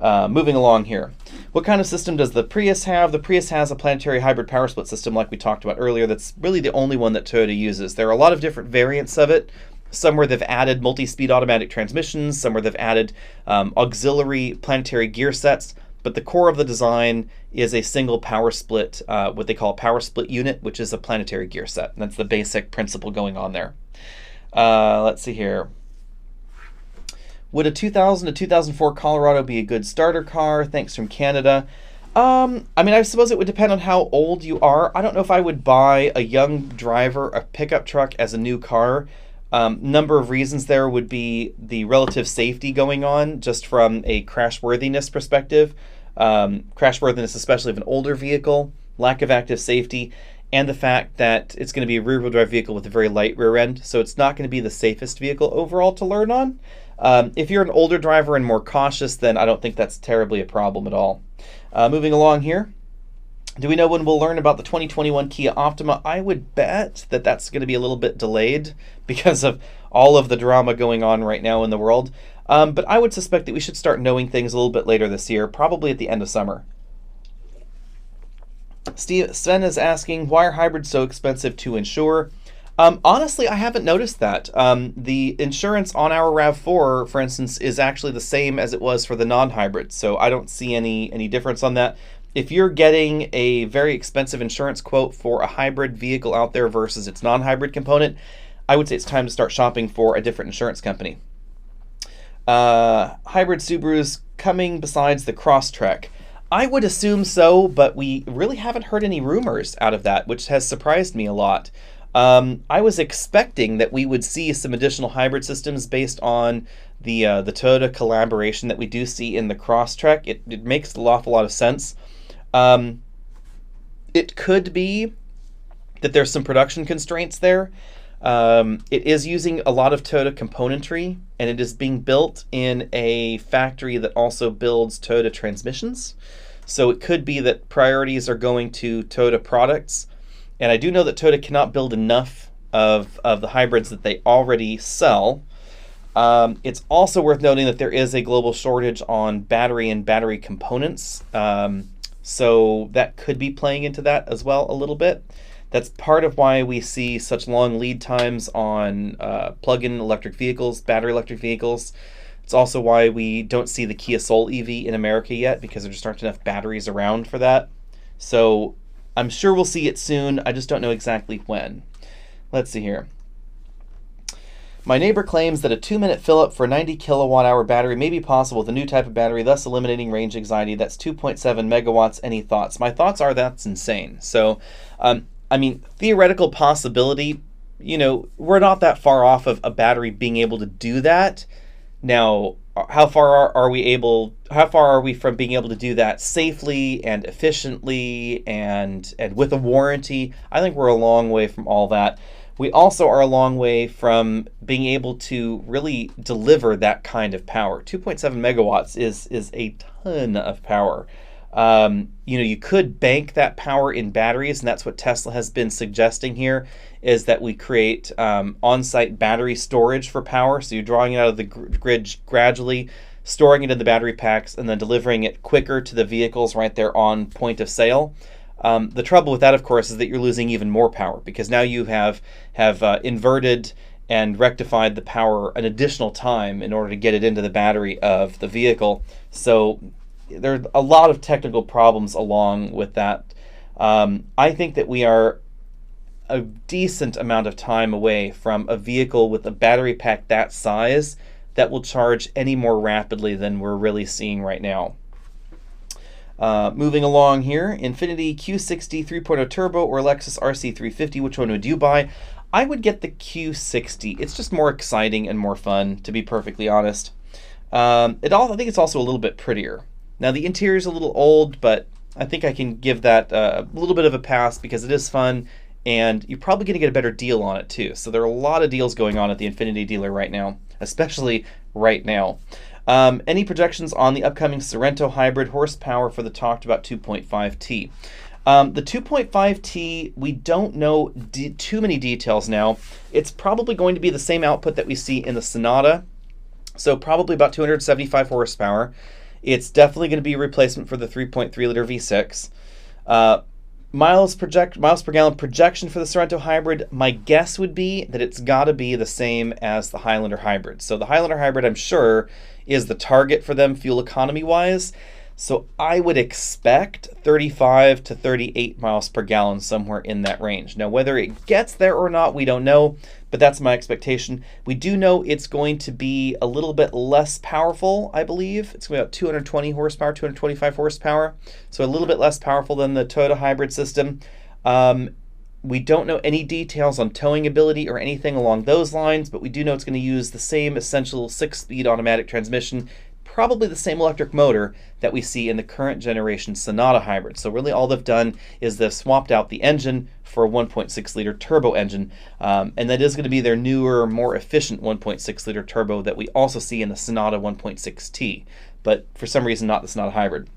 Moving along here. What kind of system does the Prius have? The Prius has a planetary hybrid power split system like we talked about earlier. That's really the only one that Toyota uses. There are a lot of different variants of it. Some where they've added multi-speed automatic transmissions, some where they've added auxiliary planetary gear sets, but the core of the design is a single power split, what they call a power split unit, which is a planetary gear set. And that's the basic principle going on there. Let's see here. Would a 2000 to 2004 Colorado be a good starter car? Thanks from Canada. I suppose it would depend on how old you are. I don't know if I would buy a young driver a pickup truck as a new car. Number of reasons there would be the relative safety going on, just from a crashworthiness perspective. Crashworthiness, especially of an older vehicle, lack of active safety, and the fact that it's going to be a rear-wheel drive vehicle with a very light rear end, so it's not going to be the safest vehicle overall to learn on. If you're an older driver and more cautious, then I don't think that's terribly a problem at all. Moving along here. Do we know when we'll learn about the 2021 Kia Optima? I would bet that that's going to be a little bit delayed because of all of the drama going on right now in the world. But I would suspect that we should start knowing things a little bit later this year, probably at the end of summer. Sven is asking, why are hybrids so expensive to insure? Honestly, I haven't noticed that. The insurance on our RAV4, for instance, is actually the same as it was for the non-hybrid, so I don't see any difference on that. If you're getting a very expensive insurance quote for a hybrid vehicle out there versus its non-hybrid component, I would say it's time to start shopping for a different insurance company. Hybrid Subarus coming besides the Crosstrek. I would assume so, but we really haven't heard any rumors out of that, which has surprised me a lot. I was expecting that we would see some additional hybrid systems based on the Toyota collaboration that we do see in the Crosstrek. It makes an awful lot of sense. It could be that there's some production constraints there. It is using a lot of Toyota componentry, and it is being built in a factory that also builds Toyota transmissions. So it could be that priorities are going to Toyota products. And I do know that Toyota cannot build enough of the hybrids that they already sell. It's also worth noting that there is a global shortage on battery and battery components. So that could be playing into that as well a little bit. That's part of why we see such long lead times on plug-in electric vehicles, battery electric vehicles. It's also why we don't see the Kia Soul EV in America yet, because there just aren't enough batteries around for that. So I'm sure we'll see it soon. I just don't know exactly when. Let's see here. My neighbor claims that a 2-minute fill-up for a 90 kilowatt-hour battery may be possible with a new type of battery, thus eliminating range anxiety. That's 2.7 megawatts. Any thoughts? My thoughts are that's insane. So, I mean, theoretical possibility, we're not that far off of a battery being able to do that. Now, how far are we from being able to do that safely and efficiently and with a warranty? I think we're a long way from all that. We also are a long way from being able to really deliver that kind of power. 2.7 megawatts is a ton of power. You could bank that power in batteries, and that's what Tesla has been suggesting here, is that we create on-site battery storage for power. So you're drawing it out of the grid gradually, storing it in the battery packs, and then delivering it quicker to the vehicles right there on point of sale. The trouble with that, of course, is that you're losing even more power, because now you have inverted and rectified the power an additional time in order to get it into the battery of the vehicle. So there are a lot of technical problems along with that. I think that we are a decent amount of time away from a vehicle with a battery pack that size that will charge any more rapidly than we're really seeing right now. Moving along here, Infiniti Q60 3.0 Turbo or Lexus RC350, which one would you buy? I would get the Q60. It's just more exciting and more fun, to be perfectly honest. I think it's also a little bit prettier. Now, the interior is a little old, but I think I can give that a little bit of a pass because it is fun, and you're probably going to get a better deal on it, too. So there are a lot of deals going on at the Infiniti dealer right now, especially right now. Any projections on the upcoming Sorento hybrid horsepower for the talked about 2.5T? The 2.5T, we don't know too many details now. It's probably going to be the same output that we see in the Sonata, so probably about 275 horsepower. It's definitely going to be a replacement for the 3.3 liter V6. Miles per gallon projection for the Sorento hybrid, my guess would be that it's got to be the same as the Highlander hybrid. So the Highlander hybrid, I'm sure, is the target for them fuel economy wise. So I would expect 35 to 38 miles per gallon, somewhere in that range. Now, whether it gets there or not, we don't know, but that's my expectation. We do know it's going to be a little bit less powerful, I believe. It's going to be about 220 horsepower, 225 horsepower, so a little bit less powerful than the Toyota hybrid system. We don't know any details on towing ability or anything along those lines, but we do know it's going to use the same essential 6-speed automatic transmission, probably the same electric motor that we see in the current generation Sonata hybrid. So really all they've done is they've swapped out the engine for a 1.6 liter turbo engine, and that is going to be their newer, more efficient 1.6 liter turbo that we also see in the Sonata 1.6T, but for some reason not the Sonata hybrid.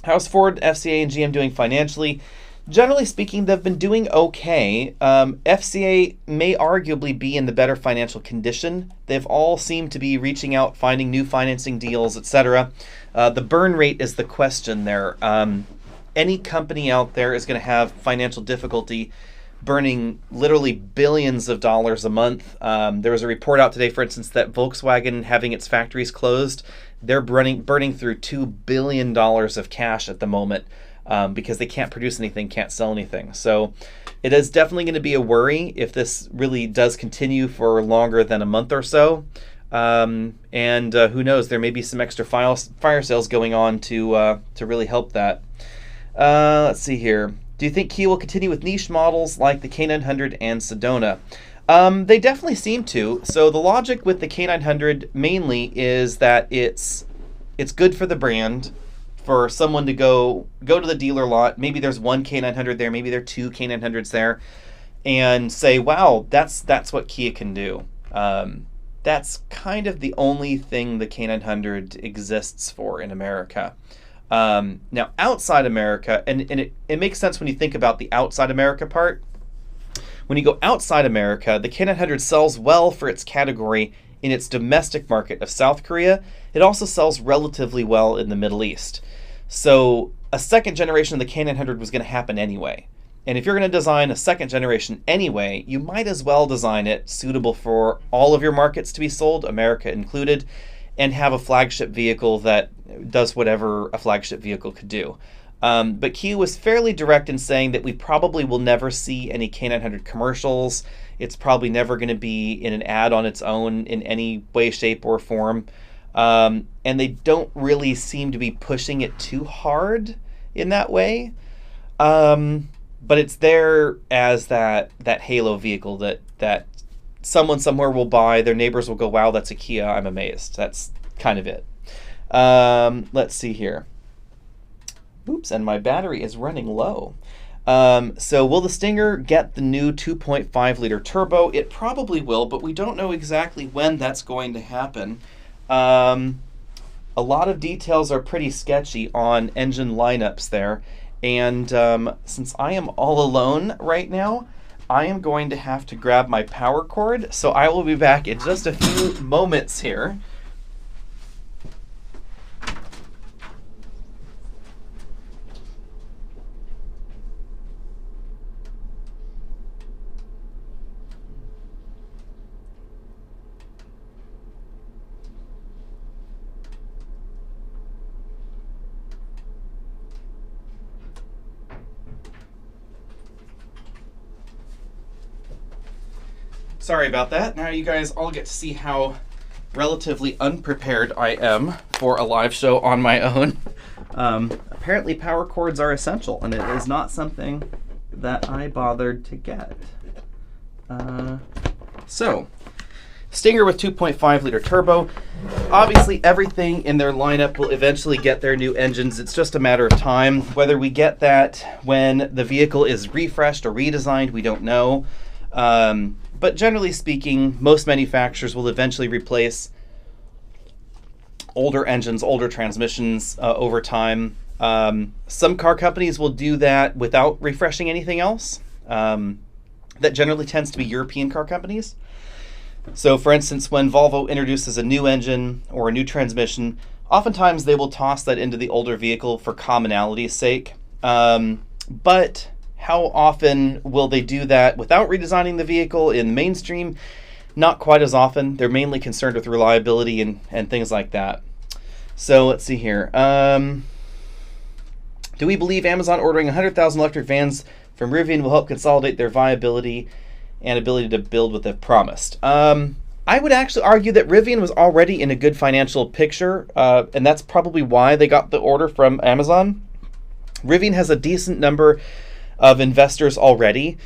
How's Ford, FCA, and GM doing financially? Generally speaking, they've been doing okay. FCA may arguably be in the better financial condition. They've all seemed to be reaching out, finding new financing deals, etc. The burn rate is the question there. Any company out there is going to have financial difficulty burning literally billions of dollars a month. There was a report out today, for instance, that Volkswagen, having its factories closed, they're burning through $2 billion of cash at the moment because they can't produce anything, can't sell anything. So it is definitely going to be a worry if this really does continue for longer than a month or so. And who knows, there may be some extra fire sales going on to really help that. Let's see here. Do you think Kia will continue with niche models like the K900 and Sedona? They definitely seem to. So the logic with the K900 mainly is that it's good for the brand, for someone to go to the dealer lot. Maybe there's one K900 there, maybe there are two K900s there, and say, wow, that's what Kia can do. That's kind of the only thing the K900 exists for in America. Now, outside America, and it makes sense when you think about the outside America part. When you go outside America, the K900 sells well for its category in its domestic market of South Korea. It also sells relatively well in the Middle East. So a second generation of the K900 was going to happen anyway. And if you're going to design a second generation anyway, you might as well design it suitable for all of your markets to be sold, America included, and have a flagship vehicle that does whatever a flagship vehicle could do. But Kia was fairly direct in saying that we probably will never see any K900 commercials. It's probably never going to be in an ad on its own in any way, shape, or form. And they don't really seem to be pushing it too hard in that way. But it's there as that halo vehicle that someone somewhere will buy. Their neighbors will go, wow, that's a Kia. I'm amazed. That's kind of it. Let's see here. Oops, and my battery is running low. So will the Stinger get the new 2.5 liter turbo? It probably will, but we don't know exactly when that's going to happen. A lot of details are pretty sketchy on engine lineups there. And since I am all alone right now, I am going to have to grab my power cord. So I will be back in just a few moments here. Sorry about that. Now you guys all get to see how relatively unprepared I am for a live show on my own. Apparently power cords are essential, and it is not something that I bothered to get. So, Stinger with 2.5 liter turbo. Obviously everything in their lineup will eventually get their new engines. It's just a matter of time. Whether we get that when the vehicle is refreshed or redesigned, we don't know. But generally speaking, most manufacturers will eventually replace older engines, older transmissions over time. Some car companies will do that without refreshing anything else. That generally tends to be European car companies. So for instance, when Volvo introduces a new engine or a new transmission, oftentimes they will toss that into the older vehicle for commonality's sake. But how often will they do that without redesigning the vehicle in the mainstream? Not quite as often. They're mainly concerned with reliability and things like that. So let's see here. Do we believe Amazon ordering 100,000 electric vans from Rivian will help consolidate their viability and ability to build what they've promised? I would actually argue that Rivian was already in a good financial picture, and that's probably why they got the order from Amazon. Rivian has a decent number of investors already.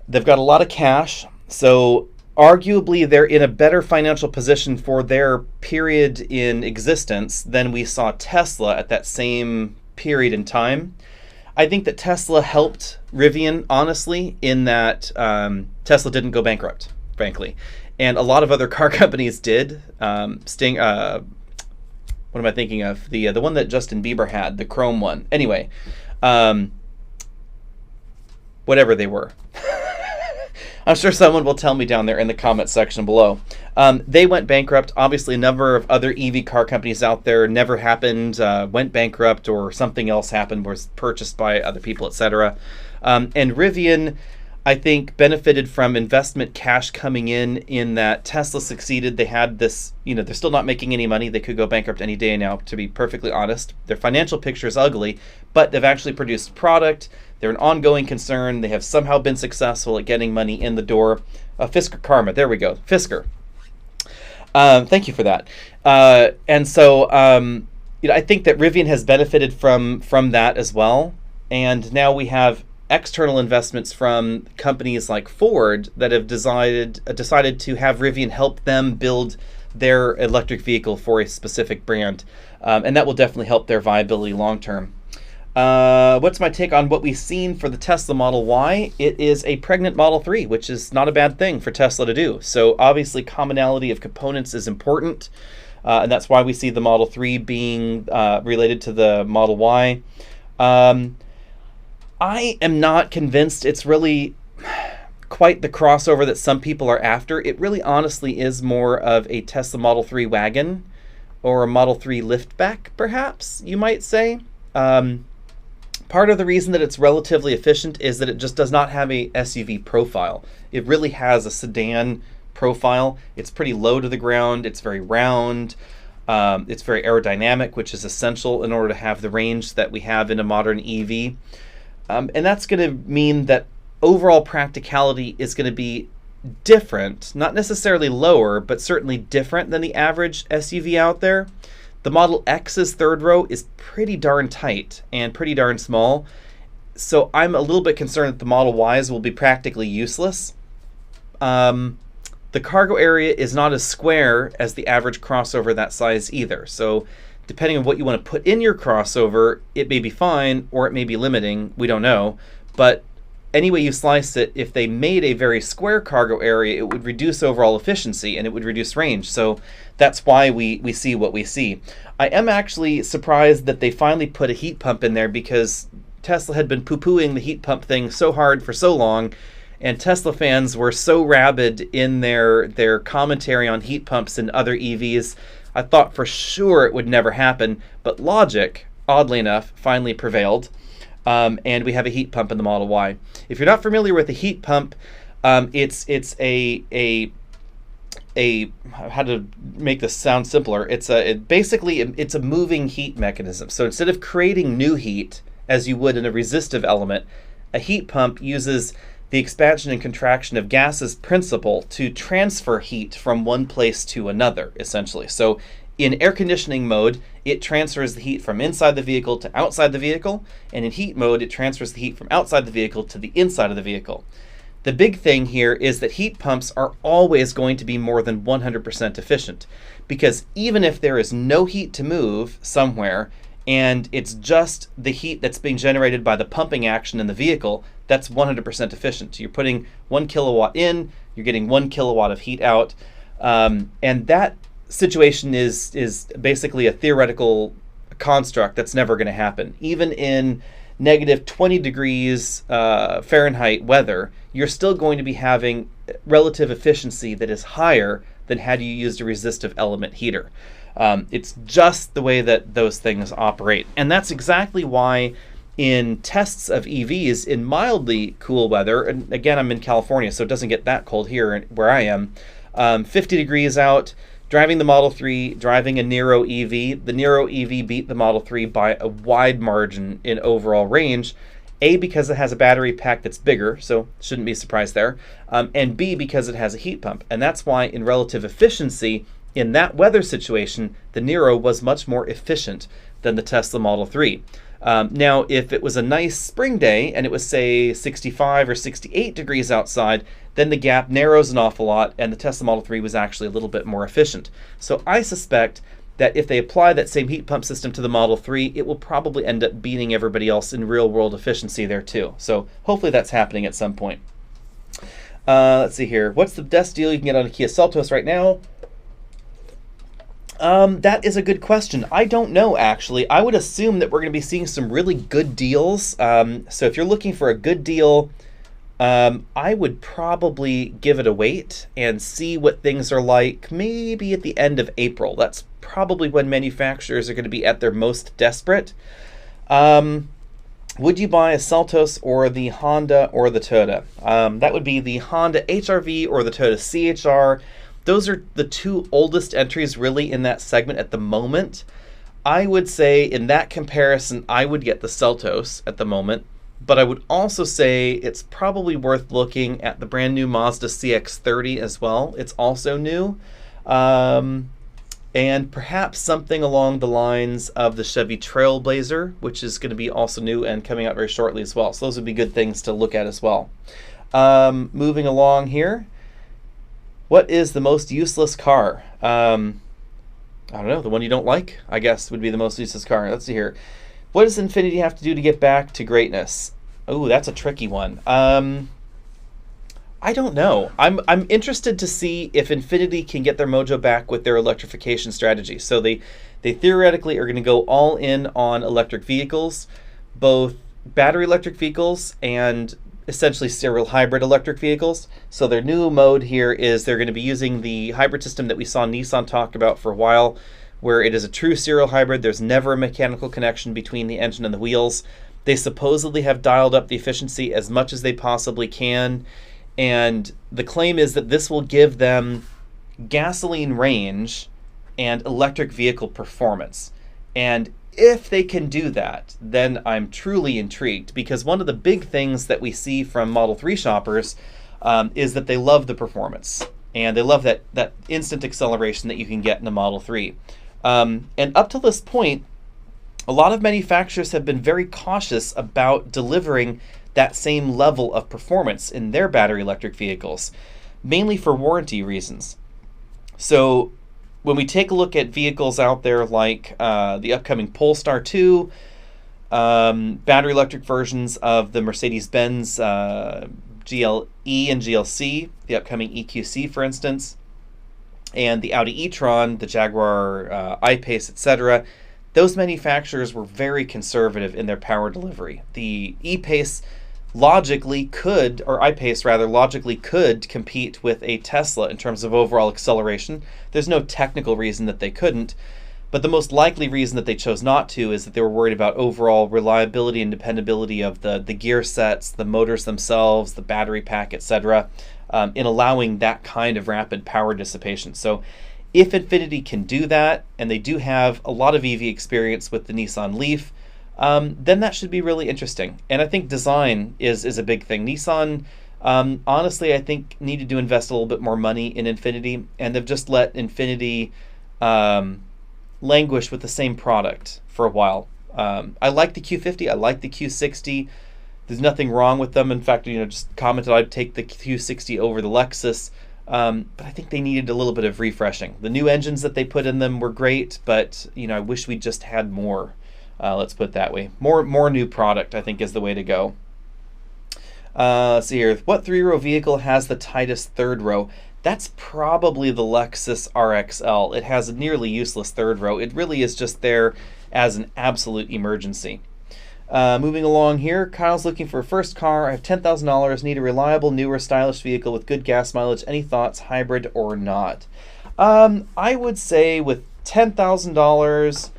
They've got a lot of cash, so arguably they're in a better financial position for their period in existence than we saw Tesla at that same period in time. I think that Tesla helped Rivian, honestly, in that Tesla didn't go bankrupt, frankly. And a lot of other car companies did. What am I thinking of? The one that Justin Bieber had, the chrome one. Anyway, whatever they were. I'm sure someone will tell me down there in the comment section below. They went bankrupt. Obviously, a number of other EV car companies out there never happened, went bankrupt, or something else happened, was purchased by other people, etc. And Rivian, I think benefited from investment cash coming in that Tesla succeeded. They had this, they're still not making any money. They could go bankrupt any day now, to be perfectly honest. Their financial picture is ugly, but they've actually produced product. They're an ongoing concern. They have somehow been successful at getting money in the door. Fisker Karma, there we go. Fisker. Thank you for that. And so, I think that Rivian has benefited from that as well. And now we have external investments from companies like Ford that have decided to have Rivian help them build their electric vehicle for a specific brand. And that will definitely help their viability long term. What's my take on what we've seen for the Tesla Model Y? It is a pregnant Model 3, which is not a bad thing for Tesla to do. So obviously commonality of components is important. And that's why we see the Model 3 being related to the Model Y. I am not convinced it's really quite the crossover that some people are after. It really honestly is more of a Tesla Model 3 wagon or a Model 3 liftback, perhaps, you might say. Part of the reason that it's relatively efficient is that it just does not have a SUV profile. It really has a sedan profile. It's pretty low to the ground. It's very round. It's very aerodynamic, which is essential in order to have the range that we have in a modern EV. And that's going to mean that overall practicality is going to be different, not necessarily lower, but certainly different than the average SUV out there. The Model X's third row is pretty darn tight and pretty darn small. So I'm a little bit concerned that the Model Ys will be practically useless. The cargo area is not as square as the average crossover that size either. So depending on what you want to put in your crossover, it may be fine or it may be limiting. We don't know. But any way you slice it, if they made a very square cargo area, it would reduce overall efficiency and it would reduce range. So that's why we see what we see. I am actually surprised that they finally put a heat pump in there, because Tesla had been poo-pooing the heat pump thing so hard for so long, and Tesla fans were so rabid in their commentary on heat pumps in other EVs. I thought for sure it would never happen, but logic, oddly enough, finally prevailed. And we have a heat pump in the Model Y. If you're not familiar with a heat pump, it's a how to make this sound simpler. Basically it's a moving heat mechanism. So instead of creating new heat as you would in a resistive element, a heat pump uses the expansion and contraction of gases principle to transfer heat from one place to another, essentially. So in air conditioning mode, it transfers the heat from inside the vehicle to outside the vehicle, and in heat mode, it transfers the heat from outside the vehicle to the inside of the vehicle. The big thing here is that heat pumps are always going to be more than 100% efficient, because even if there is no heat to move somewhere, and it's just the heat that's being generated by the pumping action in the vehicle, that's 100% efficient. So you're putting 1 kilowatt in, you're getting 1 kilowatt of heat out, and that situation is basically a theoretical construct that's never going to happen. Even in negative 20 degrees Fahrenheit weather, you're still going to be having relative efficiency that is higher than had you used a resistive element heater. It's just the way that those things operate. And that's exactly why in tests of EVs in mildly cool weather, and again, I'm in California, so it doesn't get that cold here where I am, 50 degrees out, driving the Model 3, driving a Nero EV. The Nero EV beat the Model 3 by a wide margin in overall range. A, because it has a battery pack that's bigger, so shouldn't be surprised there. And B, because it has a heat pump. And that's why in relative efficiency, in that weather situation, the Nero was much more efficient than the Tesla Model 3. Now, if it was a nice spring day and it was, say, 65 or 68 degrees outside, then the gap narrows an awful lot, and the Tesla Model 3 was actually a little bit more efficient. So I suspect that if they apply that same heat pump system to the Model 3, it will probably end up beating everybody else in real-world efficiency there too. So hopefully that's happening at some point. Let's see here. What's the best deal you can get on a Kia Seltos right now? That is a good question. I don't know, actually. I would assume that we're going to be seeing some really good deals. So if you're looking for a good deal, I would probably give it a wait and see what things are like maybe at the end of April. That's probably when manufacturers are going to be at their most desperate. Would you buy a Seltos or the Honda or the Toyota? That would be the Honda HR-V or the Toyota CHR. Those are the two oldest entries really in that segment at the moment. I would say in that comparison, I would get the Seltos at the moment, but I would also say it's probably worth looking at the brand new Mazda CX-30 as well. It's also new. And perhaps something along the lines of the Chevy Trailblazer, which is going to be also new and coming out very shortly as well. So those would be good things to look at as well. Moving along here. What is the most useless car? I don't know, the one you don't like, I guess, would be the most useless car. Let's see here. What does Infiniti have to do to get back to greatness? Oh, that's a tricky one. I don't know. I'm interested to see if Infiniti can get their mojo back with their electrification strategy. So they theoretically are going to go all in on electric vehicles, both battery electric vehicles and essentially serial hybrid electric vehicles. So their new mode here is they're going to be using the hybrid system that we saw Nissan talk about for a while, where it is a true serial hybrid. There's never a mechanical connection between the engine and the wheels. They supposedly have dialed up the efficiency as much as they possibly can. And the claim is that this will give them gasoline range and electric vehicle performance. And if they can do that, then I'm truly intrigued, because one of the big things that we see from Model 3 shoppers is that they love the performance. And they love that instant acceleration that you can get in the Model 3. And up to this point, a lot of manufacturers have been very cautious about delivering that same level of performance in their battery electric vehicles, mainly for warranty reasons. So when we take a look at vehicles out there like the upcoming Polestar 2, battery electric versions of the Mercedes-Benz GLE and GLC, the upcoming EQC, for instance, and the Audi e-tron, the Jaguar I-Pace, etc., those manufacturers were very conservative in their power delivery. The e-Pace logically could, or I-Pace rather, logically could compete with a Tesla in terms of overall acceleration. There's no technical reason that they couldn't, but the most likely reason that they chose not to is that they were worried about overall reliability and dependability of the gear sets, the motors themselves, the battery pack, etc., in allowing that kind of rapid power dissipation. So if Infiniti can do that, and they do have a lot of EV experience with the Nissan Leaf, then that should be really interesting. And I think design is a big thing. Nissan, honestly, I think needed to invest a little bit more money in Infiniti, and they've just let Infiniti languish with the same product for a while. I like the Q50, I like the Q60. There's nothing wrong with them. In fact, just commented I'd take the Q60 over the Lexus. But I think they needed a little bit of refreshing. The new engines that they put in them were great, but I wish we just had more. Let's put it that way. More new product, I think, is the way to go. Let's see here. What 3-row vehicle has the tightest third row? That's probably the Lexus RXL. It has a nearly useless third row. It really is just there as an absolute emergency. Moving along here, Kyle's looking for a first car. I have $10,000, need a reliable, newer, stylish vehicle with good gas mileage. Any thoughts, hybrid or not? I would say with $10,000,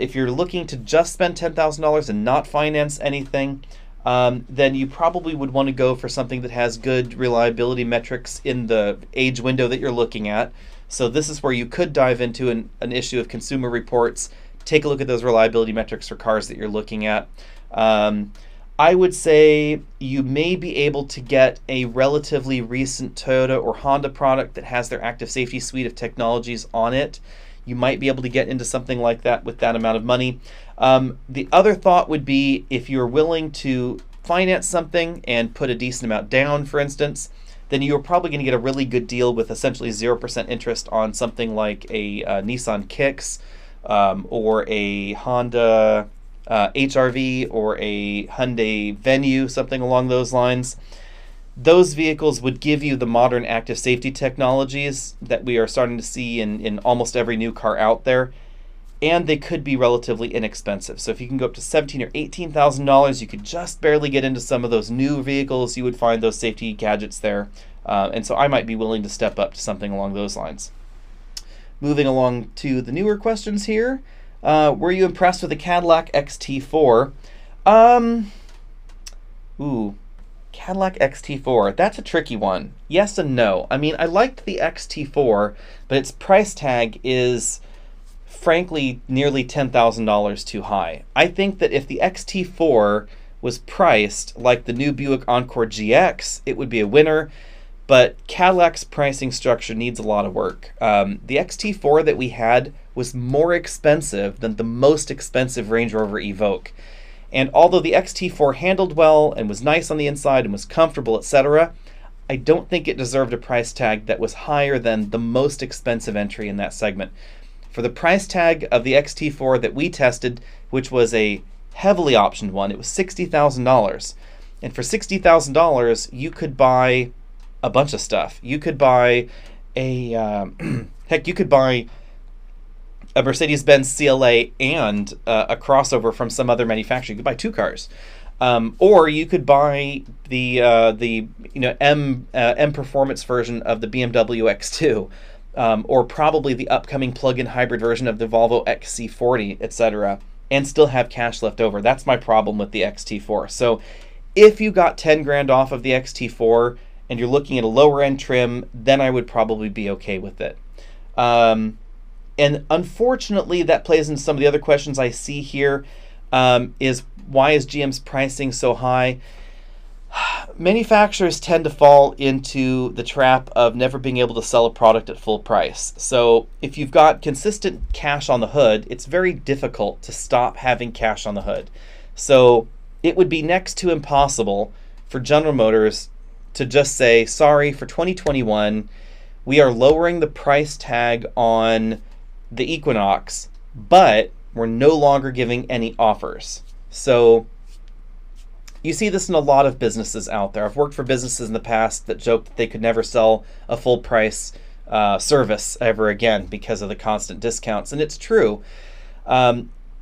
if you're looking to just spend $10,000 and not finance anything, then you probably would want to go for something that has good reliability metrics in the age window that you're looking at. So this is where you could dive into an issue of Consumer Reports. Take a look at those reliability metrics for cars that you're looking at. I would say you may be able to get a relatively recent Toyota or Honda product that has their active safety suite of technologies on it. You might be able to get into something like that with that amount of money. The other thought would be if you're willing to finance something and put a decent amount down, for instance, then you're probably going to get a really good deal with essentially 0% interest on something like a Nissan Kicks, or a Honda HR-V, or a Hyundai Venue, something along those lines. Those vehicles would give you the modern active safety technologies that we are starting to see in almost every new car out there, and they could be relatively inexpensive. So if you can go up to $17,000 or $18,000, you could just barely get into some of those new vehicles. You would find those safety gadgets there, and so I might be willing to step up to something along those lines. Moving along to the newer questions here. Were you impressed with the Cadillac XT4? Um, ooh, Cadillac XT4. That's a tricky one. Yes and no. I mean, I liked the XT4, but its price tag is frankly nearly $10,000 too high. I think that if the XT4 was priced like the new Buick Encore GX, it would be a winner. But Cadillac's pricing structure needs a lot of work. The XT4 that we had was more expensive than the most expensive Range Rover Evoque. And although the XT4 handled well and was nice on the inside and was comfortable, etc., I don't think it deserved a price tag that was higher than the most expensive entry in that segment. For the price tag of the XT4 that we tested, which was a heavily optioned one, it was $60,000. And for $60,000, you could buy a bunch of stuff. You could buy you could buy a Mercedes-Benz CLA and a crossover from some other manufacturer. You could buy two cars, or you could buy the M Performance version of the BMW X2, or probably the upcoming plug-in hybrid version of the Volvo XC40, etc., and still have cash left over. That's my problem with the XT4. So, if you got 10 grand off of the XT4 and you're looking at a lower end trim, then I would probably be okay with it. And unfortunately, that plays into some of the other questions I see here. Is why is GM's pricing so high? Manufacturers tend to fall into the trap of never being able to sell a product at full price. So if you've got consistent cash on the hood, it's very difficult to stop having cash on the hood. So it would be next to impossible for General Motors to just say, sorry, for 2021, we are lowering the price tag on the Equinox, but we're no longer giving any offers. So you see this in a lot of businesses out there. I've worked for businesses in the past that joked that they could never sell a full price service ever again because of the constant discounts, and it's true.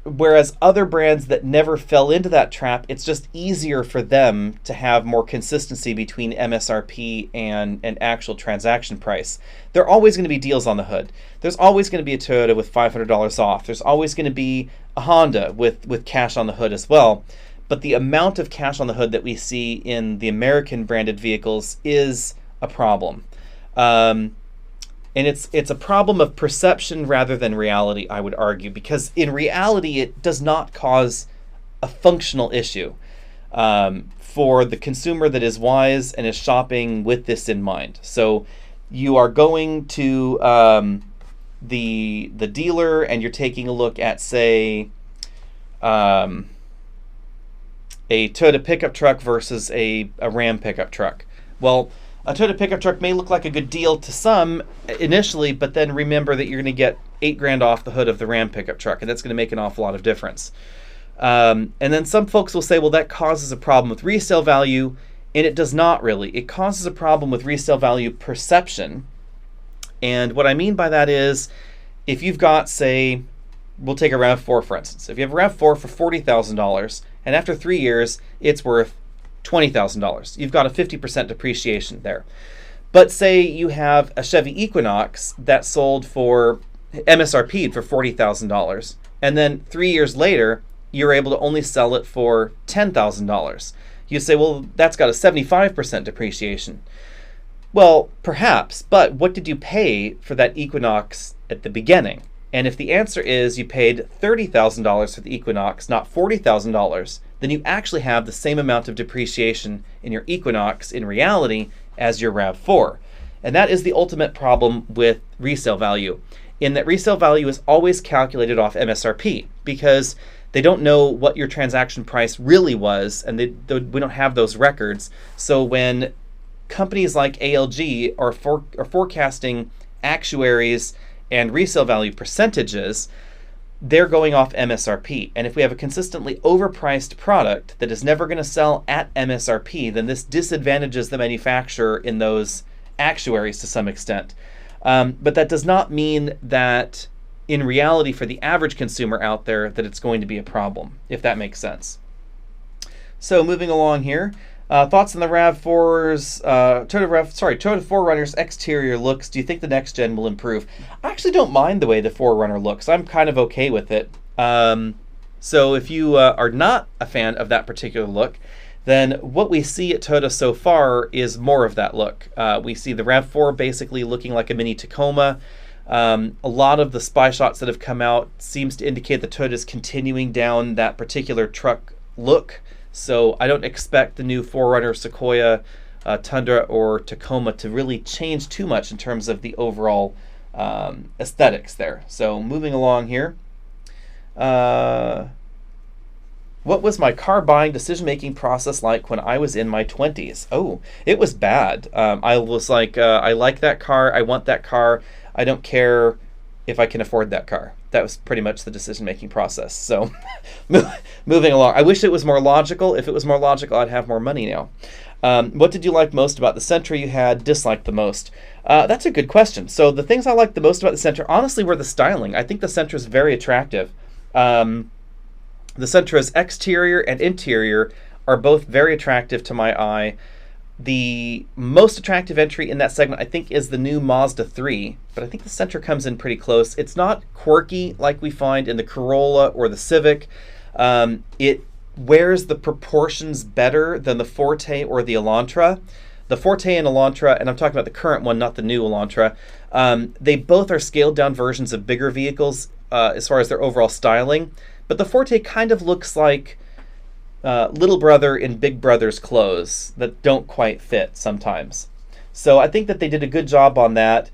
Whereas other brands that never fell into that trap, it's just easier for them to have more consistency between MSRP and actual transaction price. There are always going to be deals on the hood. There's always going to be a Toyota with $500 off. There's always going to be a Honda with cash on the hood as well. But the amount of cash on the hood that we see in the American branded vehicles is a problem. And it's a problem of perception rather than reality, I would argue, because in reality it does not cause a functional issue for the consumer that is wise and is shopping with this in mind. So you are going to the dealer and you're taking a look at, say, a Toyota pickup truck versus a Ram pickup truck. Well, a Toyota pickup truck may look like a good deal to some initially, but then remember that you're going to get $8 grand off the hood of the Ram pickup truck, and that's going to make an awful lot of difference. And then some folks will say, well, that causes a problem with resale value, and it does not really. It causes a problem with resale value perception. And what I mean by that is, if you've got, say, we'll take a RAV4 for instance. If you have a RAV4 for $40,000, and after 3 years, it's worth $20,000. You've got a 50% depreciation there. But say you have a Chevy Equinox that sold for MSRP'd for $40,000, and then 3 years later, you're able to only sell it for $10,000. You say, well, that's got a 75% depreciation. Well, perhaps, but what did you pay for that Equinox at the beginning? And if the answer is you paid $30,000 for the Equinox, not $40,000, then you actually have the same amount of depreciation in your Equinox in reality as your RAV4. And that is the ultimate problem with resale value, in that resale value is always calculated off MSRP because they don't know what your transaction price really was, and we don't have those records. So when companies like ALG are forecasting actuaries and resale value percentages, they're going off MSRP. And if we have a consistently overpriced product that is never going to sell at MSRP, then this disadvantages the manufacturer in those actuaries to some extent. But that does not mean that in reality for the average consumer out there that it's going to be a problem, if that makes sense. So moving along here, thoughts on the RAV4's Toyota 4Runner's exterior looks. Do you think the next gen will improve? I actually don't mind the way the 4Runner looks. I'm kind of okay with it. So if you are not a fan of that particular look, then what we see at Toyota so far is more of that look. We see the RAV4 basically looking like a mini Tacoma. A lot of the spy shots that have come out seems to indicate that Toyota is continuing down that particular truck look. So I don't expect the new 4Runner, Sequoia, Tundra, or Tacoma to really change too much in terms of the overall aesthetics there. So moving along here. What was my car buying decision-making process like when I was in my 20s? Oh, it was bad. I was like, I like that car. I want that car. I don't care if I can afford that car. That was pretty much the decision-making process. So moving along. I wish it was more logical. If it was more logical, I'd have more money now. What did you like most about the Sentra you had, disliked the most? That's a good question. So the things I liked the most about the Sentra, honestly, were the styling. I think the Sentra is very attractive. The Sentra's exterior and interior are both very attractive to my eye. The most attractive entry in that segment, I think, is the new Mazda 3, but I think the Sentra comes in pretty close. It's not quirky like we find in the Corolla or the Civic. It wears the proportions better than the Forte or the Elantra. The Forte and Elantra, and I'm talking about the current one, not the new Elantra, they both are scaled down versions of bigger vehicles as far as their overall styling. But the Forte kind of looks like little brother in big brother's clothes that don't quite fit sometimes. So I think that they did a good job on that.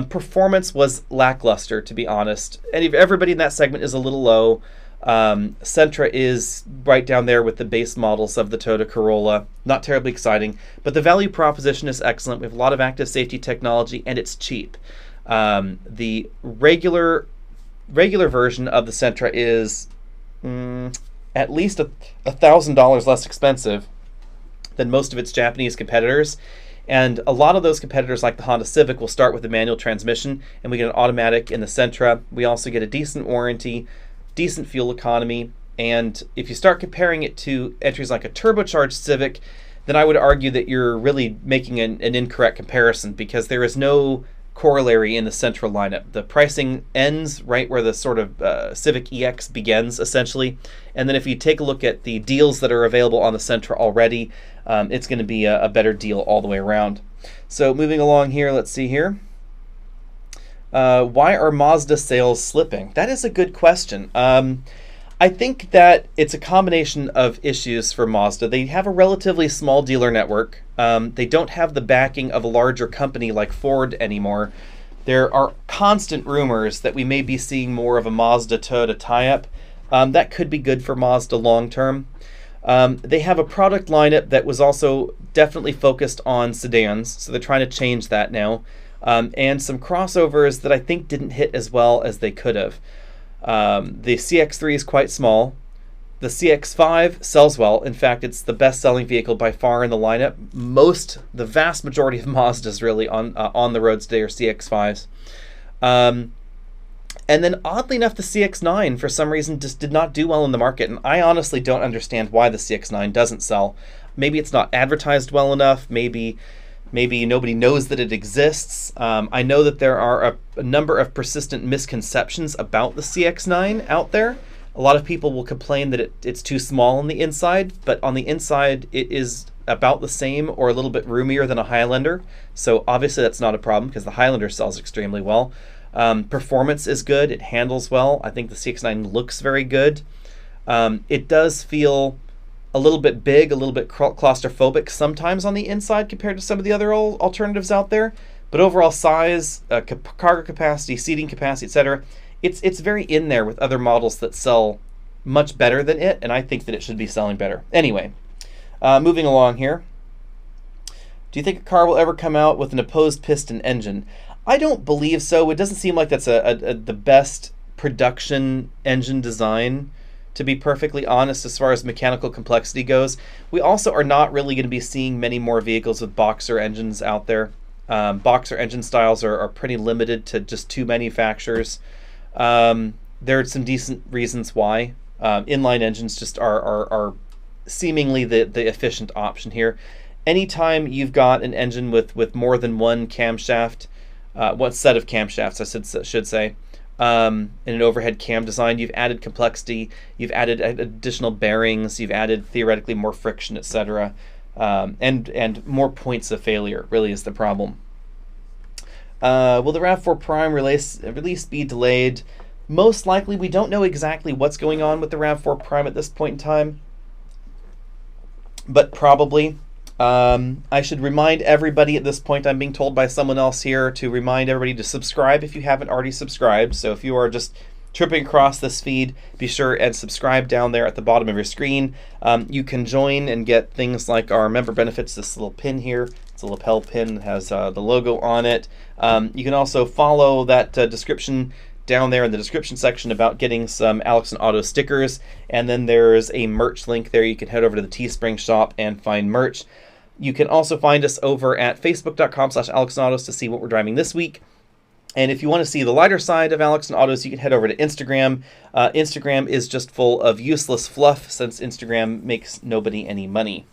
Performance was lackluster, to be honest. And everybody in that segment is a little low. Sentra is right down there with the base models of the Toyota Corolla. Not terribly exciting, but the value proposition is excellent. We have a lot of active safety technology, and it's cheap. The regular version of the Sentra is at least $1,000 less expensive than most of its Japanese competitors. And a lot of those competitors, like the Honda Civic, will start with a manual transmission, and we get an automatic in the Sentra. We also get a decent warranty, decent fuel economy, and if you start comparing it to entries like a turbocharged Civic, then I would argue that you're really making an incorrect comparison, because there is no corollary in the Sentra lineup. The pricing ends right where the sort of Civic EX begins, essentially. And then if you take a look at the deals that are available on the Sentra already, it's going to be a better deal all the way around. So moving along here, let's see here. Why are Mazda sales slipping? That is a good question. I think that it's a combination of issues for Mazda. They have a relatively small dealer network. They don't have the backing of a larger company like Ford anymore. There are constant rumors that we may be seeing more of a Mazda-Toyota tie-up. That could be good for Mazda long term. They have a product lineup that was also definitely focused on sedans, so they're trying to change that now. And some crossovers that I think didn't hit as well as they could have. The CX-3 is quite small. The CX-5 sells well. In fact, it's the best-selling vehicle by far in the lineup. The vast majority of Mazdas really on the roads today are CX-5s. And then, oddly enough, the CX-9 for some reason just did not do well in the market, and I honestly don't understand why the CX-9 doesn't sell. Maybe it's not advertised well enough. Maybe nobody knows that it exists. I know that there are a number of persistent misconceptions about the CX-9 out there. A lot of people will complain that it's too small on the inside, but on the inside it is about the same or a little bit roomier than a Highlander. So obviously that's not a problem, because the Highlander sells extremely well. Performance is good. It handles well. I think the CX-9 looks very good. It does feel a little bit big, a little bit claustrophobic sometimes on the inside compared to some of the other alternatives out there. But overall size, cargo capacity, seating capacity, etc., it's very in there with other models that sell much better than it, and I think that it should be selling better. Anyway, moving along here. Do you think a car will ever come out with an opposed piston engine? I don't believe so. It doesn't seem like that's the best production engine design, to be perfectly honest, as far as mechanical complexity goes. We also are not really going to be seeing many more vehicles with boxer engines out there. Boxer engine styles are pretty limited to just two manufacturers. There are some decent reasons why. Inline engines just are seemingly the efficient option here. Anytime you've got an engine with more than one camshaft, one set of camshafts, I should say, in an overhead cam design. You've added complexity, you've added additional bearings, you've added theoretically more friction, etc. And more points of failure really is the problem. Will the RAV4 Prime release be delayed? Most likely. We don't know exactly what's going on with the RAV4 Prime at this point in time, but probably. I should remind everybody at this point, I'm being told by someone else here to remind everybody to subscribe if you haven't already subscribed. So if you are just tripping across this feed, be sure and subscribe down there at the bottom of your screen. You can join and get things like our member benefits, this little pin here. It's a lapel pin, it has the logo on it. You can also follow that description down there in the description section about getting some Alex and Auto stickers. And then there's a merch link there. You can head over to the Teespring shop and find merch. You can also find us over at facebook.com/AlexandAutos to see what we're driving this week. And if you want to see the lighter side of Alex and Autos, you can head over to Instagram. Instagram is just full of useless fluff since Instagram makes nobody any money.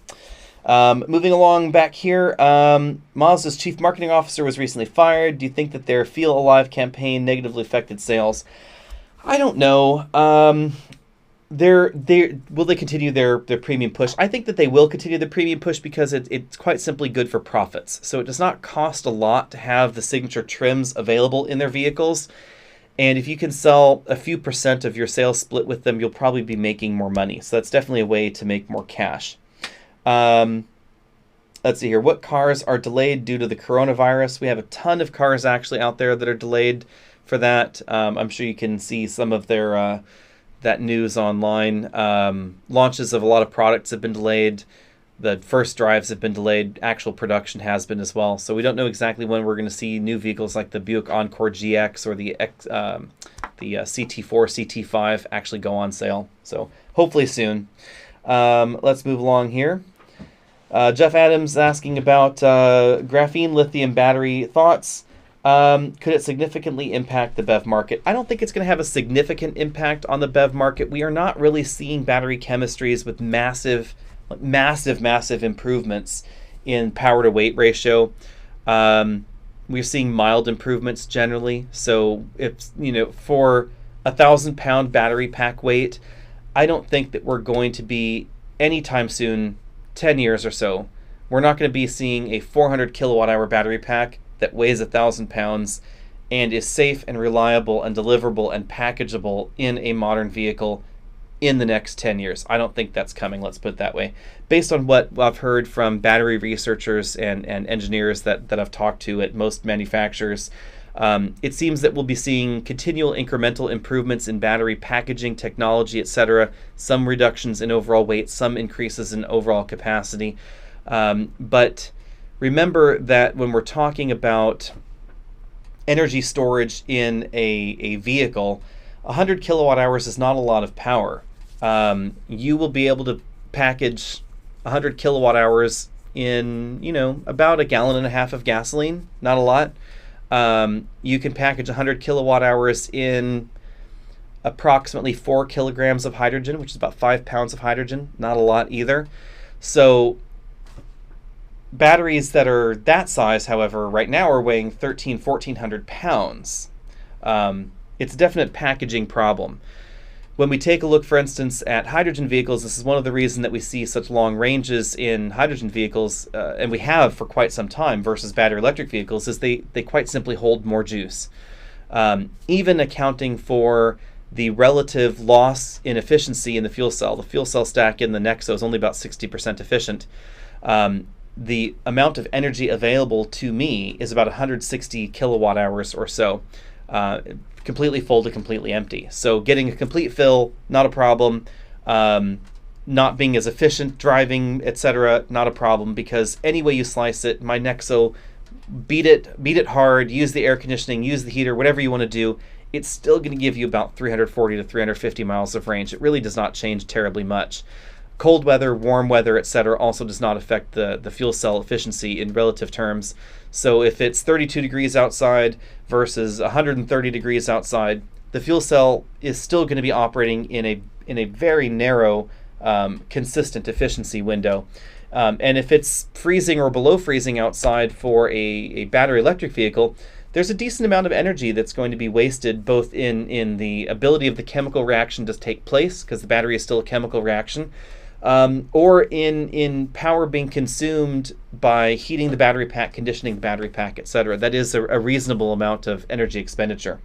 Moving along back here, Mazda's chief marketing officer was recently fired. Do you think that their Feel Alive campaign negatively affected sales? I don't know. Will they continue their premium push? I think that they will continue the premium push because it's quite simply good for profits. So it does not cost a lot to have the signature trims available in their vehicles. And if you can sell a few percent of your sales split with them, you'll probably be making more money. So that's definitely a way to make more cash. Let's see here. What cars are delayed due to the coronavirus? We have a ton of cars actually out there that are delayed for that. I'm sure you can see some of their that news online. Launches of a lot of products have been delayed. The first drives have been delayed. Actual production has been as well. So we don't know exactly when we're going to see new vehicles like the Buick Encore GX or the CT4, CT5 actually go on sale. So hopefully soon. Let's move along here. Jeff Adams asking about graphene lithium battery thoughts. Could it significantly impact the BEV market? I don't think it's going to have a significant impact on the BEV market. We are not really seeing battery chemistries with massive improvements in power to weight ratio. We're seeing mild improvements generally. So if for 1,000-pound battery pack weight, I don't think that we're going to be anytime soon, 10 years or so, we're not going to be seeing a 400 kilowatt hour battery pack that weighs 1,000 pounds and is safe and reliable and deliverable and packageable in a modern vehicle in the next 10 years. I don't think that's coming, let's put it that way. Based on what I've heard from battery researchers and engineers that I've talked to at most manufacturers, it seems that we'll be seeing continual incremental improvements in battery packaging, technology, etc. Some reductions in overall weight, some increases in overall capacity. But remember that when we're talking about energy storage in a vehicle, 100 kilowatt hours is not a lot of power. You will be able to package 100 kilowatt hours in, about 1.5 gallons of gasoline, not a lot. You can package 100 kilowatt hours in approximately 4 kilograms of hydrogen, which is about 5 pounds of hydrogen, not a lot either. So batteries that are that size, however, right now are weighing 1,400 pounds. It's a definite packaging problem. When we take a look, for instance, at hydrogen vehicles, this is one of the reasons that we see such long ranges in hydrogen vehicles, and we have for quite some time versus battery electric vehicles, is they quite simply hold more juice. Even accounting for the relative loss in efficiency in the fuel cell stack in the Nexo is only about 60% efficient. The amount of energy available to me is about 160 kilowatt hours or so. Completely full to completely empty. So getting a complete fill, not a problem. Not being as efficient, driving, etc., not a problem, because any way you slice it, my Nexo, beat it hard, use the air conditioning, use the heater, whatever you want to do, it's still going to give you about 340 to 350 miles of range. It really does not change terribly much. Cold weather, warm weather, etc. also does not affect the fuel cell efficiency in relative terms. So if it's 32 degrees outside versus 130 degrees outside, the fuel cell is still going to be operating in a very narrow, consistent efficiency window. And if it's freezing or below freezing outside for a battery electric vehicle, there's a decent amount of energy that's going to be wasted both in the ability of the chemical reaction to take place, because the battery is still a chemical reaction, or in power being consumed by heating the battery pack, conditioning the battery pack, etc. That is a reasonable amount of energy expenditure.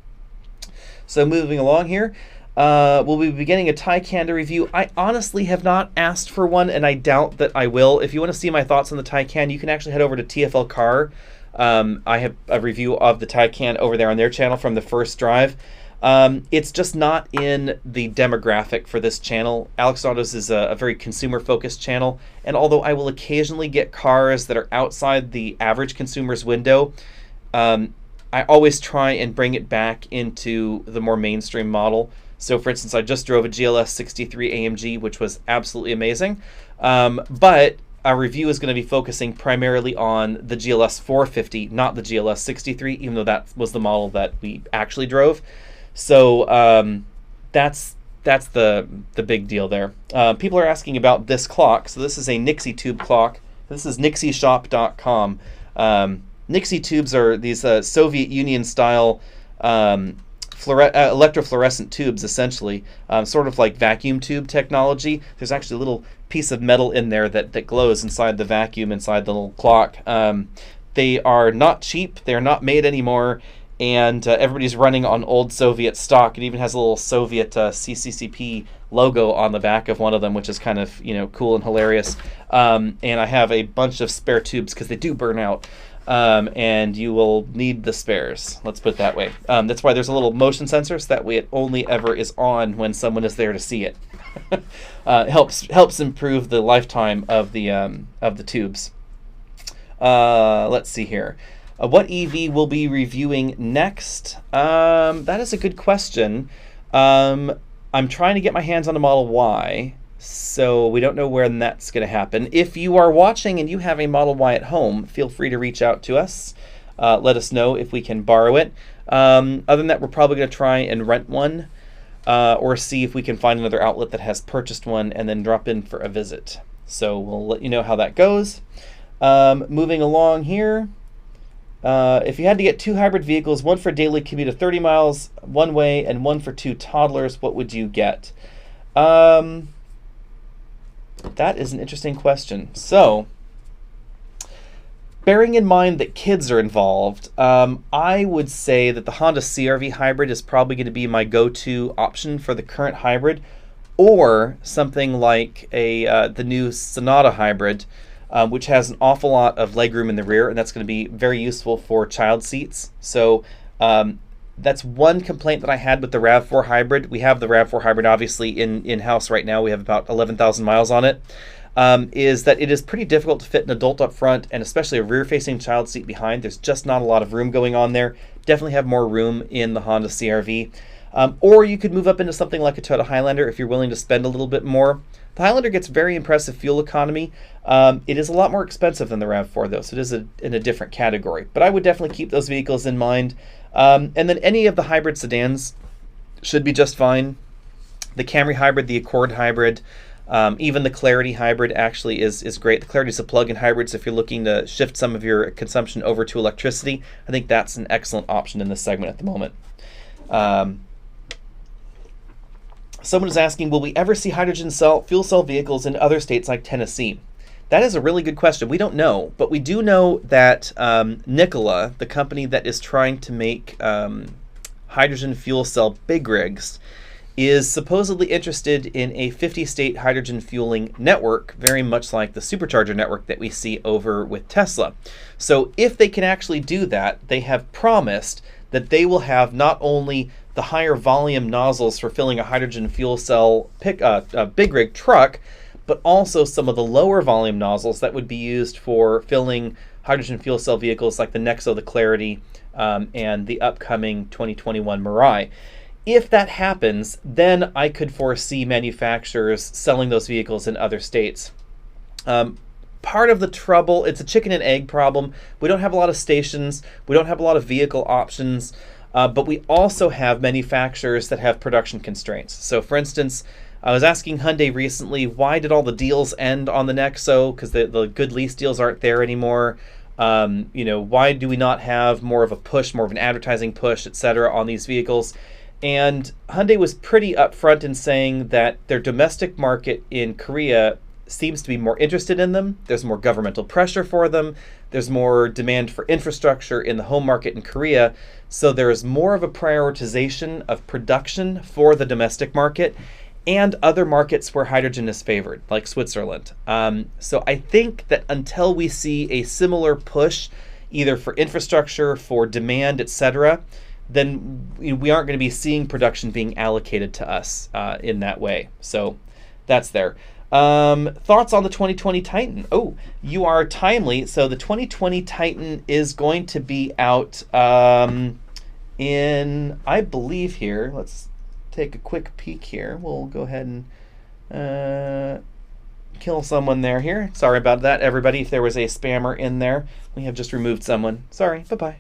So moving along here, we'll be beginning a Taycan to review. I honestly have not asked for one, and I doubt that I will. If you want to see my thoughts on the Taycan, you can actually head over to TFL Car. I have a review of the Taycan over there on their channel from the first drive. It's just not in the demographic for this channel. Alex Autos is a very consumer-focused channel, and although I will occasionally get cars that are outside the average consumer's window, I always try and bring it back into the more mainstream model. So for instance, I just drove a GLS 63 AMG, which was absolutely amazing. But our review is going to be focusing primarily on the GLS 450, not the GLS 63, even though that was the model that we actually drove. So that's the big deal there. People are asking about this clock. So this is a Nixie tube clock. This is NixieShop.com. Nixie tubes are these Soviet Union style electrofluorescent tubes, essentially, sort of like vacuum tube technology. There's actually a little piece of metal in there that glows inside the vacuum, inside the little clock. They are not cheap. They're not made anymore, and everybody's running on old Soviet stock. It even has a little Soviet CCCP logo on the back of one of them, which is kind of cool and hilarious. And I have a bunch of spare tubes because they do burn out. And you will need the spares. Let's put it that way. That's why there's a little motion sensor, so that way it only ever is on when someone is there to see it. Helps improve the lifetime of the tubes. Let's see here. What EV will be reviewing next? That is a good question. I'm trying to get my hands on a Model Y. So we don't know when that's going to happen. If you are watching and you have a Model Y at home, feel free to reach out to us. Let us know if we can borrow it. Other than that, we're probably going to try and rent one or see if we can find another outlet that has purchased one and then drop in for a visit. So we'll let you know how that goes. Moving along here. If you had to get two hybrid vehicles, one for daily commute of 30 miles one way and one for two toddlers, what would you get? That is an interesting question. So, bearing in mind that kids are involved, I would say that the Honda CR-V hybrid is probably going to be my go-to option for the current hybrid, or something like the new Sonata hybrid, which has an awful lot of legroom in the rear, and that's going to be very useful for child seats. So, that's one complaint that I had with the RAV4 hybrid. We have the RAV4 hybrid obviously in-house right now. We have about 11,000 miles on it. Is that it is pretty difficult to fit an adult up front, and especially a rear-facing child seat behind. There's just not a lot of room going on there. Definitely have more room in the Honda CR-V. Or you could move up into something like a Toyota Highlander if you're willing to spend a little bit more. The Highlander gets very impressive fuel economy. It is a lot more expensive than the RAV4 though, so it is in a different category. But I would definitely keep those vehicles in mind. And then any of the hybrid sedans should be just fine. The Camry hybrid, the Accord hybrid, even the Clarity hybrid actually is great. The Clarity is a plug-in hybrid, so if you're looking to shift some of your consumption over to electricity, I think that's an excellent option in this segment at the moment. Someone is asking, will we ever see fuel cell vehicles in other states like Tennessee? That is a really good question. We don't know, but we do know that Nikola, the company that is trying to make hydrogen fuel cell big rigs, is supposedly interested in a 50-state hydrogen fueling network, very much like the supercharger network that we see over with Tesla. So if they can actually do that, they have promised that they will have not only the higher volume nozzles for filling a hydrogen fuel cell big rig truck, but also some of the lower volume nozzles that would be used for filling hydrogen fuel cell vehicles like the Nexo, the Clarity, and the upcoming 2021 Mirai. If that happens, then I could foresee manufacturers selling those vehicles in other states. Part of the trouble, it's a chicken and egg problem. We don't have a lot of stations. We don't have a lot of vehicle options. But we also have manufacturers that have production constraints. So for instance, I was asking Hyundai recently, why did all the deals end on the Nexo? Because the good lease deals aren't there anymore. Why do we not have more of a push, more of an advertising push, etc., on these vehicles? And Hyundai was pretty upfront in saying that their domestic market in Korea seems to be more interested in them. There's more governmental pressure for them. There's more demand for infrastructure in the home market in Korea. So there is more of a prioritization of production for the domestic market and other markets where hydrogen is favored, like Switzerland. So I think that until we see a similar push, either for infrastructure, for demand, etc., then we aren't going to be seeing production being allocated to us in that way. So that's there. Thoughts on the 2020 Titan? Oh, you are timely. So the 2020 Titan is going to be out in, I believe here, let's take a quick peek here. We'll go ahead and kill someone here. Sorry about that, everybody, if there was a spammer in there. We have just removed someone. Sorry, bye-bye.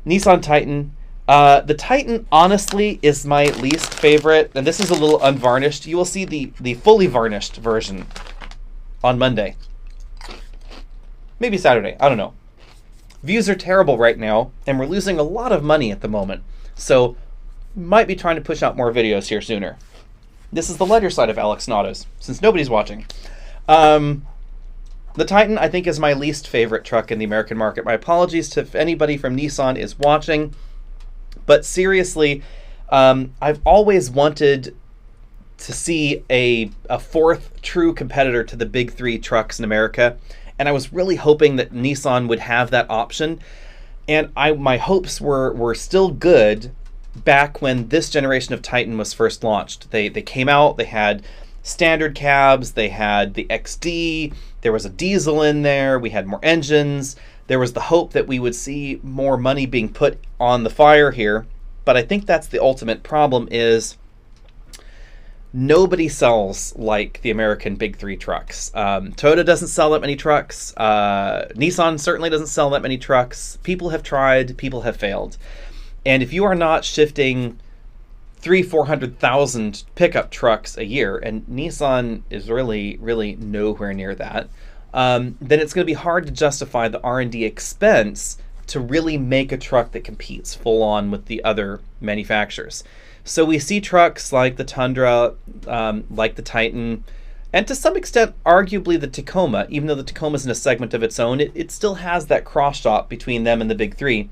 Nissan Titan. The Titan, honestly, is my least favorite, and this is a little unvarnished. You will see the fully varnished version on Monday. Maybe Saturday, I don't know. Views are terrible right now, and we're losing a lot of money at the moment. So, might be trying to push out more videos here sooner. This is the lighter side of Alex Nautos, since nobody's watching. The Titan, I think, is my least favorite truck in the American market. My apologies to if anybody from Nissan is watching. But seriously, I've always wanted to see a fourth true competitor to the big three trucks in America. And I was really hoping that Nissan would have that option. And my hopes were still good back when this generation of Titan was first launched. They came out, they had standard cabs, they had the XD, there was a diesel in there, we had more engines. There was the hope that we would see more money being put on the fire here. But I think that's the ultimate problem is nobody sells like the American big three trucks. Toyota doesn't sell that many trucks. Nissan certainly doesn't sell that many trucks. People have tried, people have failed. And if you are not shifting 400,000 pickup trucks a year, and Nissan is really nowhere near that, then it's going to be hard to justify the R&D expense to really make a truck that competes full on with the other manufacturers. So we see trucks like the Tundra, like the Titan, and to some extent, arguably the Tacoma. Even though the Tacoma is in a segment of its own, it still has that cross-shop between them and the big three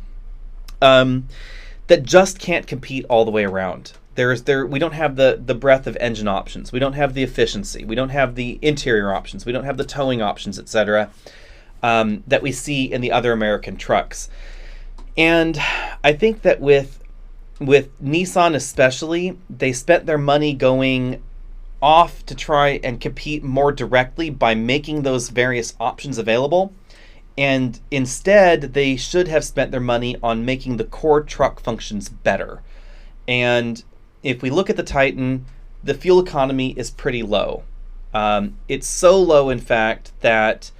that just can't compete all the way around. We don't have the breadth of engine options. We don't have the efficiency. We don't have the interior options. We don't have the towing options, etc., that we see in the other American trucks. And I think that with Nissan especially, they spent their money going off to try and compete more directly by making those various options available. And instead, they should have spent their money on making the core truck functions better. And if we look at the Titan, the fuel economy is pretty low. It's so low, in fact, that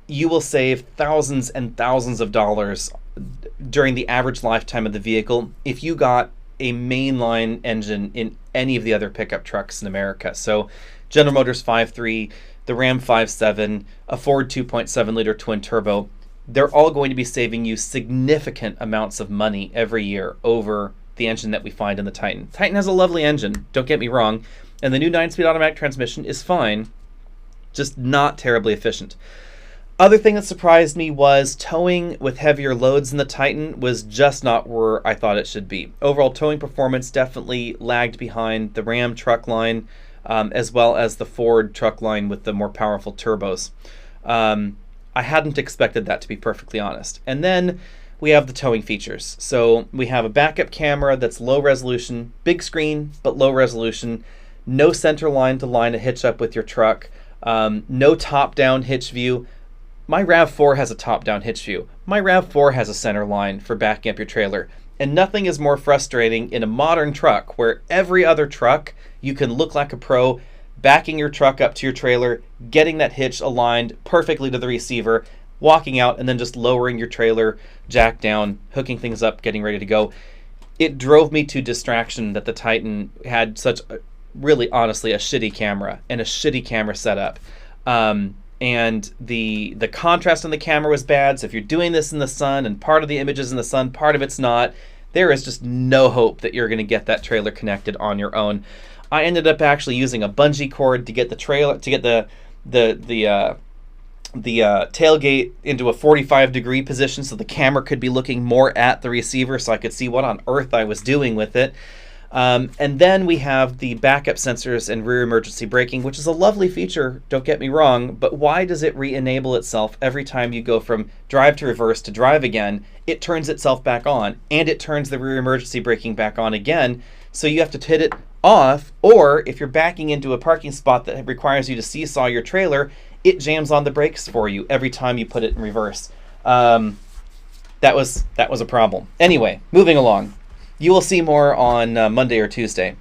you will save thousands and thousands of dollars during the average lifetime of the vehicle if you got a mainline engine in any of the other pickup trucks in America. So General Motors 5.3, the Ram 5.7, a Ford 2.7 liter twin turbo, they're all going to be saving you significant amounts of money every year over the engine that we find in the Titan. Titan has a lovely engine, don't get me wrong, and the new 9-speed automatic transmission is fine, just not terribly efficient. Other thing that surprised me was towing with heavier loads in the Titan was just not where I thought it should be. Overall towing performance definitely lagged behind the Ram truck line, as well as the Ford truck line with the more powerful turbos. I hadn't expected that, to be perfectly honest. And then we have the towing features. So we have a backup camera that's low resolution, big screen, but low resolution, no center line to line a hitch up with your truck, no top-down hitch view. My RAV4 has a top-down hitch view. My RAV4 has a center line for backing up your trailer. And nothing is more frustrating in a modern truck where every other truck, you can look like a pro, backing your truck up to your trailer, getting that hitch aligned perfectly to the receiver, walking out, and then just lowering your trailer, jack down, hooking things up, getting ready to go. It drove me to distraction that the Titan had such, really honestly, a shitty camera and a shitty camera setup. and the contrast on the camera was bad. So if you're doing this in the sun and part of the image is in the sun, part of it's not, there is just no hope that you're going to get that trailer connected on your own. I ended up actually using a bungee cord to get the trailer, to get the tailgate into a 45-degree position so the camera could be looking more at the receiver so I could see what on earth I was doing with it. And then we have the backup sensors and rear emergency braking, which is a lovely feature, don't get me wrong, but why does it re-enable itself every time you go from drive to reverse to drive again? It turns itself back on, and it turns the rear emergency braking back on again, so you have to hit it off, or if you're backing into a parking spot that requires you to seesaw your trailer, it jams on the brakes for you every time you put it in reverse. That was a problem. Anyway, moving along. You will see more on Monday or Tuesday.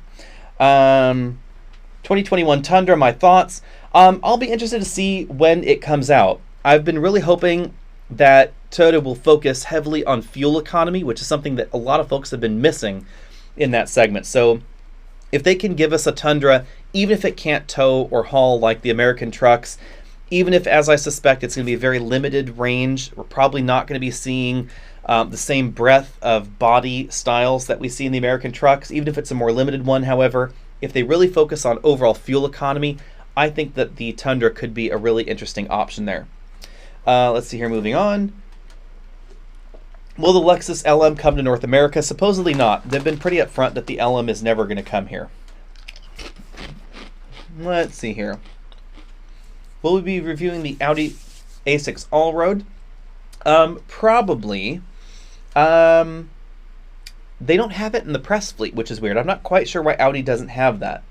2021 Tundra, my thoughts. I'll be interested to see when it comes out. I've been really hoping that Toyota will focus heavily on fuel economy, which is something that a lot of folks have been missing in that segment. So if they can give us a Tundra, even if it can't tow or haul like the American trucks, even if, as I suspect, it's going to be a very limited range, we're probably not going to be seeing the same breadth of body styles that we see in the American trucks, even if it's a more limited one. However, if they really focus on overall fuel economy, I think that the Tundra could be a really interesting option there. Let's see here, moving on. Will the Lexus LM come to North America? Supposedly not. They've been pretty upfront that the LM is never going to come here. Let's see here. Will we be reviewing the Audi A6 Allroad? Probably. They don't have it in the press fleet, which is weird. I'm not quite sure why Audi doesn't have that.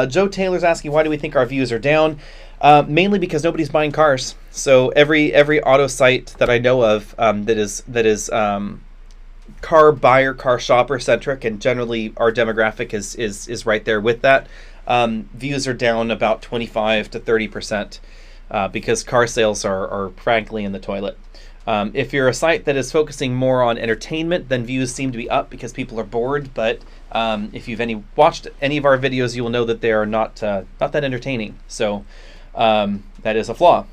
Joe Taylor's asking, why do we think our views are down? Mainly because nobody's buying cars. So every auto site that I know of that is car buyer, car shopper centric, and generally our demographic is right there with that. Views are down about 25 to 30% because car sales are frankly in the toilet. If you're a site that is focusing more on entertainment, then views seem to be up because people are bored. But if you've watched any of our videos, you will know that they are not that entertaining. So that is a flaw.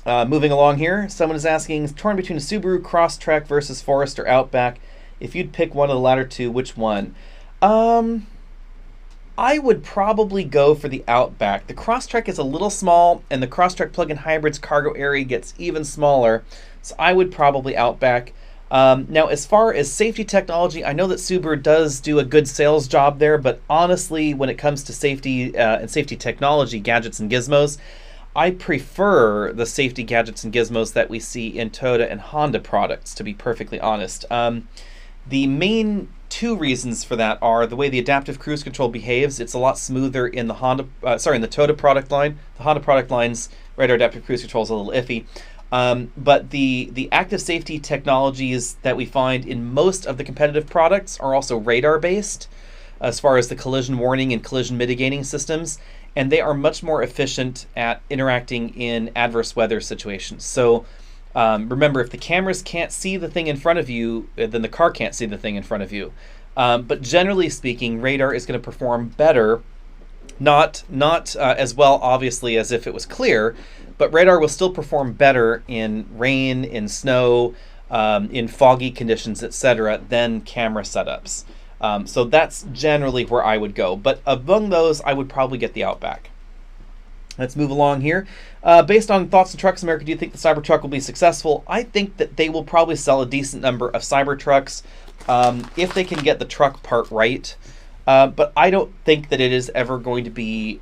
Moving along here, someone is asking, torn between a Subaru Crosstrek versus Forester Outback. If you'd pick one of the latter two, which one? I would probably go for the Outback. The Crosstrek is a little small, and the Crosstrek plug-in hybrid's cargo area gets even smaller. So I would probably Outback. Now, as far as safety technology, I know that Subaru does do a good sales job there, but honestly, when it comes to safety and safety technology, gadgets and gizmos, I prefer the safety gadgets and gizmos that we see in Toyota and Honda products, to be perfectly honest. The main two reasons for that are the way the adaptive cruise control behaves. It's a lot smoother in the in the Toyota product line. The Honda product line's radar adaptive cruise control is a little iffy. But the active safety technologies that we find in most of the competitive products are also radar based as far as the collision warning and collision mitigating systems, and they are much more efficient at interacting in adverse weather situations. So remember, if the cameras can't see the thing in front of you, then the car can't see the thing in front of you. But generally speaking, radar is going to perform better, not as well, obviously, as if it was clear, but radar will still perform better in rain, in snow, in foggy conditions, etc., than camera setups. So that's generally where I would go. But among those, I would probably get the Outback. Let's move along here. Based on thoughts on Trucks America, do you think the Cybertruck will be successful? I think that they will probably sell a decent number of Cybertrucks if they can get the truck part right. But I don't think that it is ever going to be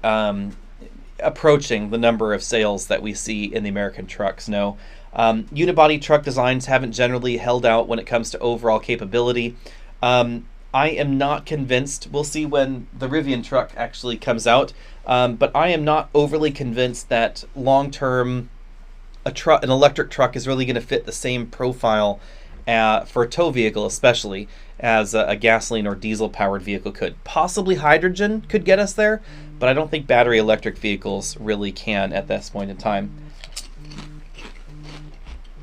approaching the number of sales that we see in the American trucks. No. Unibody truck designs haven't generally held out when it comes to overall capability. I am not convinced. We'll see when the Rivian truck actually comes out. But I am not overly convinced that long-term an electric truck is really going to fit the same profile for a tow vehicle, especially as a gasoline or diesel-powered vehicle could. Possibly hydrogen could get us there, but I don't think battery electric vehicles really can at this point in time.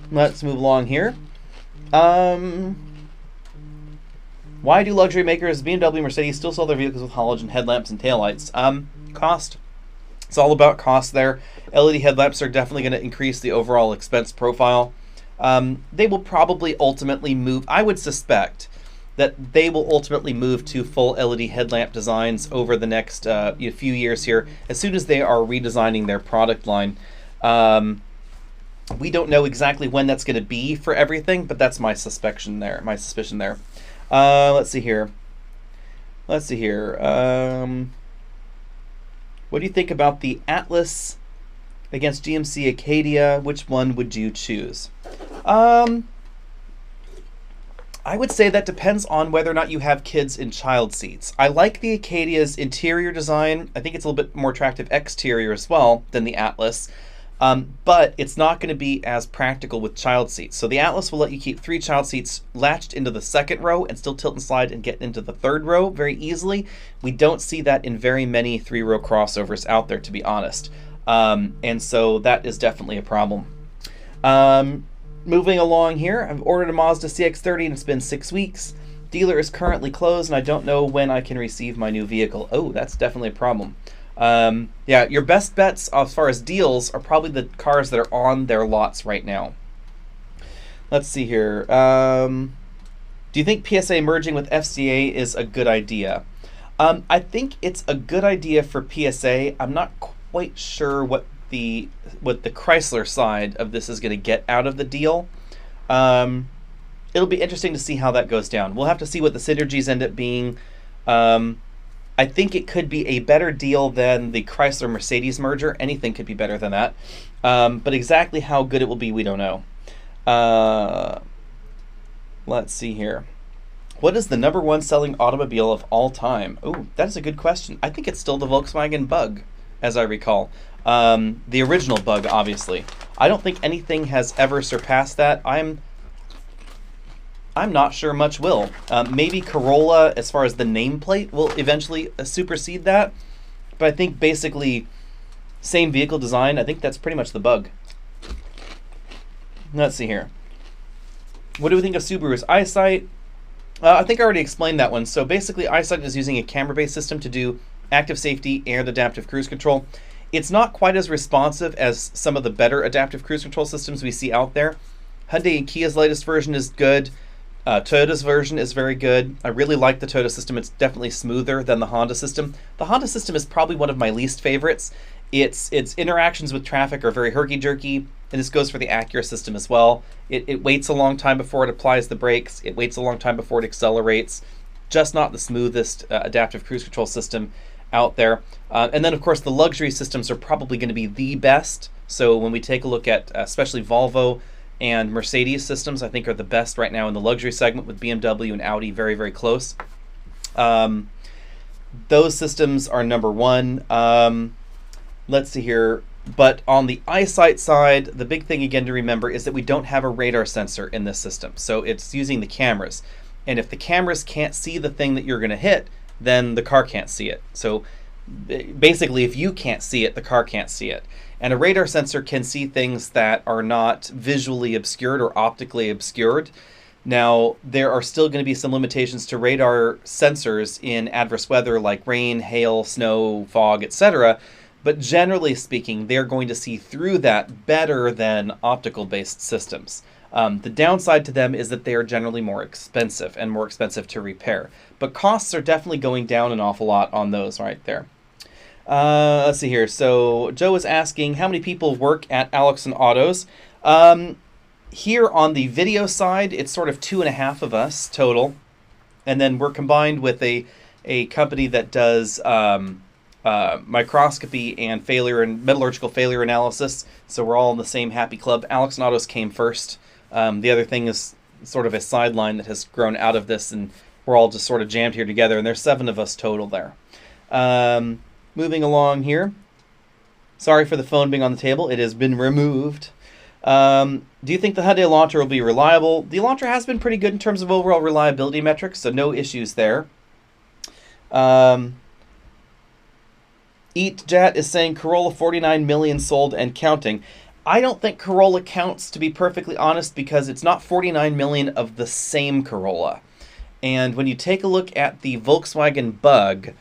Let's move along here. Why do luxury makers BMW, Mercedes still sell their vehicles with halogen headlamps and taillights? Cost. It's all about cost there. LED headlamps are definitely going to increase the overall expense profile. They will probably ultimately move, I would suspect, that they will ultimately move to full LED headlamp designs over the next few years here, as soon as they are redesigning their product line. We don't know exactly when that's going to be for everything, but that's my suspicion there. Let's see here. What do you think about the Atlas against GMC Acadia? Which one would you choose? I would say that depends on whether or not you have kids in child seats. I like the Acadia's interior design. I think it's a little bit more attractive exterior as well than the Atlas. But it's not going to be as practical with child seats. So the Atlas will let you keep 3 child seats latched into the second row and still tilt and slide and get into the third row very easily. We don't see that in very many 3-row crossovers out there, to be honest. And so that is definitely a problem. Moving along here, I've ordered a Mazda CX-30 and it's been 6 weeks. Dealer is currently closed and I don't know when I can receive my new vehicle. Oh, that's definitely a problem. Yeah, your best bets as far as deals are probably the cars that are on their lots right now. Let's see here. Do you think PSA merging with FCA is a good idea? I think it's a good idea for PSA. I'm not quite sure what the Chrysler side of this is going to get out of the deal. It'll be interesting to see how that goes down. We'll have to see what the synergies end up being. I think it could be a better deal than the Chrysler-Mercedes merger. Anything could be better than that. But exactly how good it will be, we don't know. Let's see here. What is the #1 selling automobile of all time? Oh, that is a good question. I think it's still the Volkswagen Bug, as I recall. The original Bug, obviously. I don't think anything has ever surpassed that. I'm not sure much will. Maybe Corolla, as far as the nameplate, will eventually supersede that. But I think basically, same vehicle design, I think that's pretty much the Bug. Let's see here. What do we think of Subaru's EyeSight? I think I already explained that one. So basically, EyeSight is using a camera-based system to do active safety and adaptive cruise control. It's not quite as responsive as some of the better adaptive cruise control systems we see out there. Hyundai and Kia's latest version is good. Toyota's version is very good. I really like the Toyota system. It's definitely smoother than the Honda system. The Honda system is probably one of my least favorites. Its interactions with traffic are very herky-jerky, and this goes for the Acura system as well. It waits a long time before it applies the brakes. It waits a long time before it accelerates. Just not the smoothest adaptive cruise control system out there. And then, of course, the luxury systems are probably going to be the best. So when we take a look at especially Volvo and Mercedes systems, I think are the best right now in the luxury segment, with BMW and Audi very, very close. Those systems are #1. Let's see here. But on the EyeSight side, the big thing again to remember is that we don't have a radar sensor in this system. So it's using the cameras. And if the cameras can't see the thing that you're going to hit, then the car can't see it. So basically, if you can't see it, the car can't see it. And a radar sensor can see things that are not visually obscured or optically obscured. Now, there are still going to be some limitations to radar sensors in adverse weather like rain, hail, snow, fog, etc. But generally speaking, they're going to see through that better than optical-based systems. The downside to them is that they are generally more expensive and more expensive to repair. But costs are definitely going down an awful lot on those right there. Let's see here. So Joe is asking, how many people work at Alex and Autos? Here on the video side, it's sort of 2.5 of us total. And then we're combined with a company that does microscopy and failure and metallurgical failure analysis. So we're all in the same happy club. Alex and Autos came first. The other thing is sort of a sideline that has grown out of this, and we're all just sort of jammed here together, and there's 7 of us total there. Moving along here. Sorry for the phone being on the table. It has been removed. Do you think the Hyundai Elantra will be reliable? The Elantra has been pretty good in terms of overall reliability metrics, so no issues there. EatJat is saying Corolla 49 million sold and counting. I don't think Corolla counts, to be perfectly honest, because it's not 49 million of the same Corolla. And when you take a look at the Volkswagen Bug,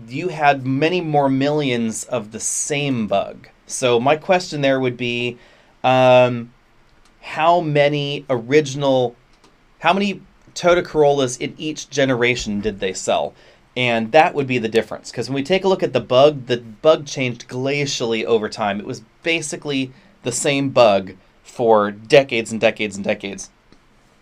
you had many more millions of the same bug. So my question there would be, how many Toyota Corollas in each generation did they sell? And that would be the difference. Because when we take a look at the bug changed glacially over time. It was basically the same bug for decades and decades and decades.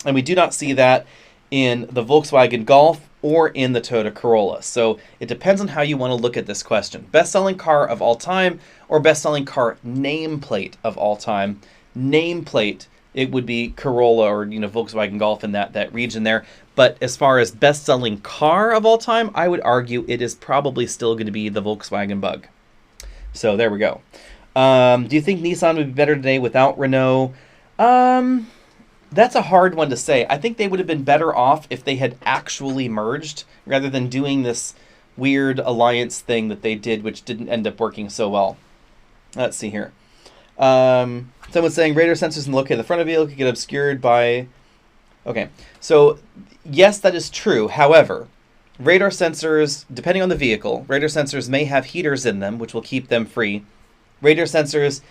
And we do not see that in the Volkswagen Golf or in the Toyota Corolla. So it depends on how you want to look at this question. Best-selling car of all time or best-selling car nameplate of all time? Nameplate, it would be Corolla or Volkswagen Golf in that region there. But as far as best-selling car of all time, I would argue it is probably still going to be the Volkswagen Bug. So there we go. Do you think Nissan would be better today without Renault? That's a hard one to say. I think they would have been better off if they had actually merged rather than doing this weird alliance thing that they did, which didn't end up working so well. Let's see here. Someone's saying radar sensors in the located at the front of the vehicle could get obscured by... Okay, so yes, that is true. However, radar sensors, depending on the vehicle, radar sensors may have heaters in them, which will keep them free. Radar sensors,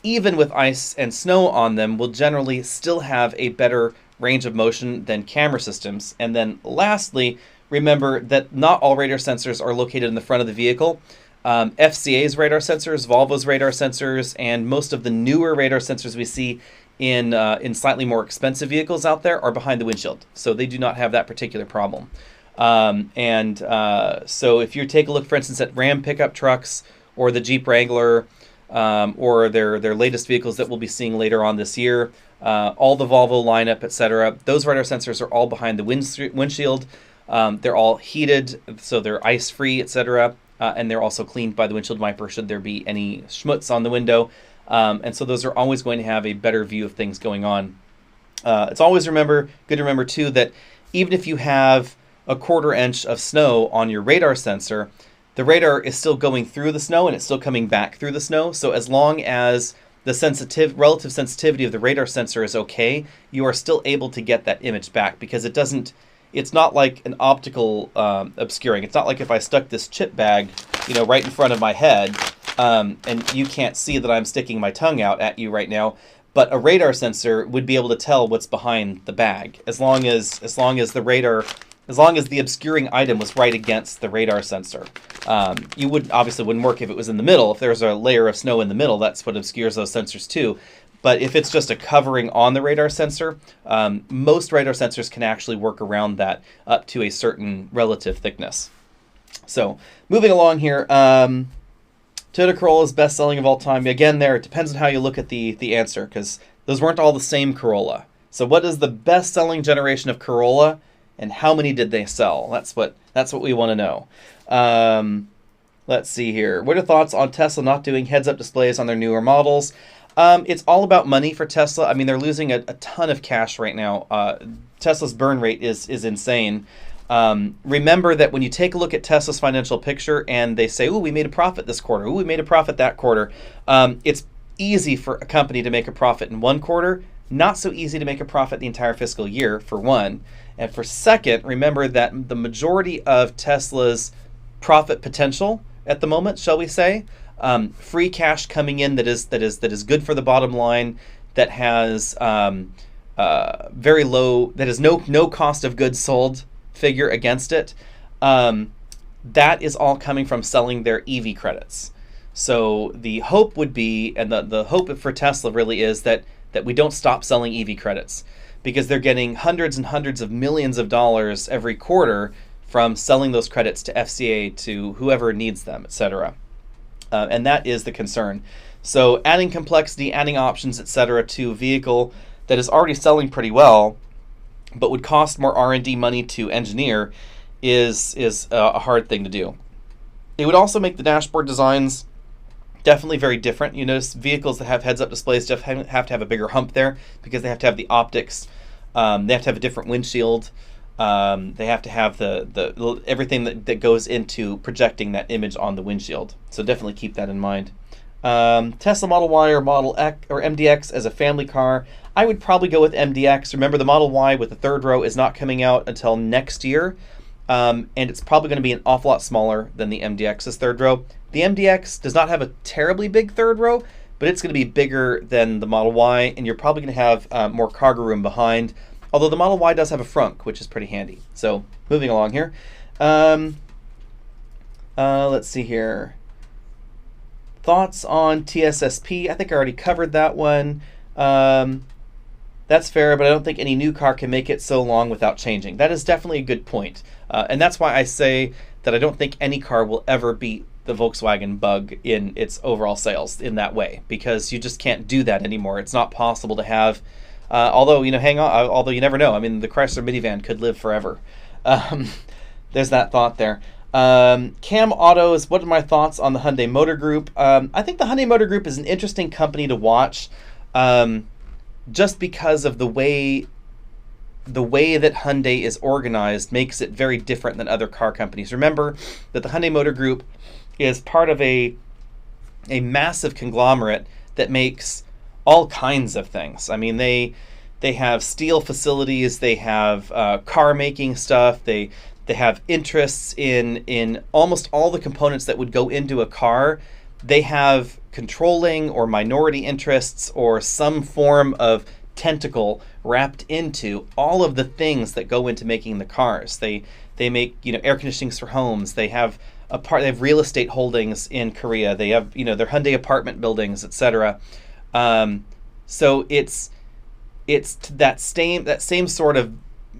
even with ice and snow on them, will generally still have a better range of motion than camera systems. And then lastly, remember that not all radar sensors are located in the front of the vehicle. FCA's radar sensors, Volvo's radar sensors, and most of the newer radar sensors we see in slightly more expensive vehicles out there are behind the windshield. So they do not have that particular problem. So if you take a look, for instance, at Ram pickup trucks or the Jeep Wrangler, or their latest vehicles that we'll be seeing later on this year, all the Volvo lineup, etc. Those radar sensors are all behind the windshield. They're all heated, so they're ice-free, etc. And they're also cleaned by the windshield wiper should there be any schmutz on the window. And so those are always going to have a better view of things going on. It's always good to remember, too, that even if you have a 1/4 inch of snow on your radar sensor, the radar is still going through the snow and it's still coming back through the snow. So as long as the relative sensitivity of the radar sensor is okay, you are still able to get that image back because it's not like an optical obscuring. It's not like if I stuck this chip bag, right in front of my head, and you can't see that I'm sticking my tongue out at you right now. But a radar sensor would be able to tell what's behind the bag as long as the obscuring item was right against the radar sensor. You obviously wouldn't work if it was in the middle. If there's a layer of snow in the middle, that's what obscures those sensors too. But if it's just a covering on the radar sensor, most radar sensors can actually work around that up to a certain relative thickness. So moving along here, Toyota Corolla is best selling of all time. Again, there it depends on how you look at the answer because those weren't all the same Corolla. So what is the best selling generation of Corolla? And how many did they sell? That's what we want to know. Let's see here. What are thoughts on Tesla not doing heads-up displays on their newer models? It's all about money for Tesla. I mean, they're losing a ton of cash right now. Tesla's burn rate is insane. Remember that when you take a look at Tesla's financial picture and they say, "Ooh, we made a profit this quarter. Ooh, we made a profit that quarter." It's easy for a company to make a profit in one quarter. Not so easy to make a profit the entire fiscal year, for one. And for second, remember that the majority of Tesla's profit potential at the moment, shall we say, free cash coming in that is good for the bottom line, that has very low, that has no cost of goods sold figure against it. That is all coming from selling their EV credits. So the hope would be, and the hope for Tesla really is that we don't stop selling EV credits, because they're getting hundreds and hundreds of millions of dollars every quarter from selling those credits to FCA, to whoever needs them, etc. And that is the concern. So adding complexity, adding options, etc. to a vehicle that is already selling pretty well, but would cost more R&D money to engineer, is a hard thing to do. It would also make the dashboard designs definitely very different. You notice vehicles that have heads-up displays have to have a bigger hump there because they have to have the optics. They have to have a different windshield. They have to have the everything that goes into projecting that image on the windshield. So definitely keep that in mind. Tesla Model Y or Model X or MDX as a family car, I would probably go with MDX. Remember, the Model Y with the third row is not coming out until next year. and it's probably going to be an awful lot smaller than the MDX's third row. The MDX does not have a terribly big third row, but it's going to be bigger than the Model Y, and you're probably going to have more cargo room behind, although the Model Y does have a frunk, which is pretty handy. So moving along here. Let's see here. Thoughts on TSSP? I think I already covered that one. That's fair, but I don't think any new car can make it so long without changing. That is definitely a good point. And that's why I say that I don't think any car will ever beat the Volkswagen Bug in its overall sales in that way, because you just can't do that anymore. It's not possible to have, although, although you never know. I mean, the Chrysler minivan could live forever. There's that thought there. Cam Autos, what are my thoughts on the Hyundai Motor Group? I think the Hyundai Motor Group is an interesting company to watch, just because of the way that Hyundai is organized makes it very different than other car companies. Remember that the Hyundai Motor Group is part of a massive conglomerate that makes all kinds of things. I mean, they have steel facilities, they have car making stuff, they have interests in almost all the components that would go into a car. They have controlling or minority interests or some form of tentacle wrapped into all of the things that go into making the cars. They make air conditionings for homes. They have they have real estate holdings in Korea. They have their Hyundai apartment buildings, etc. So it's that same sort of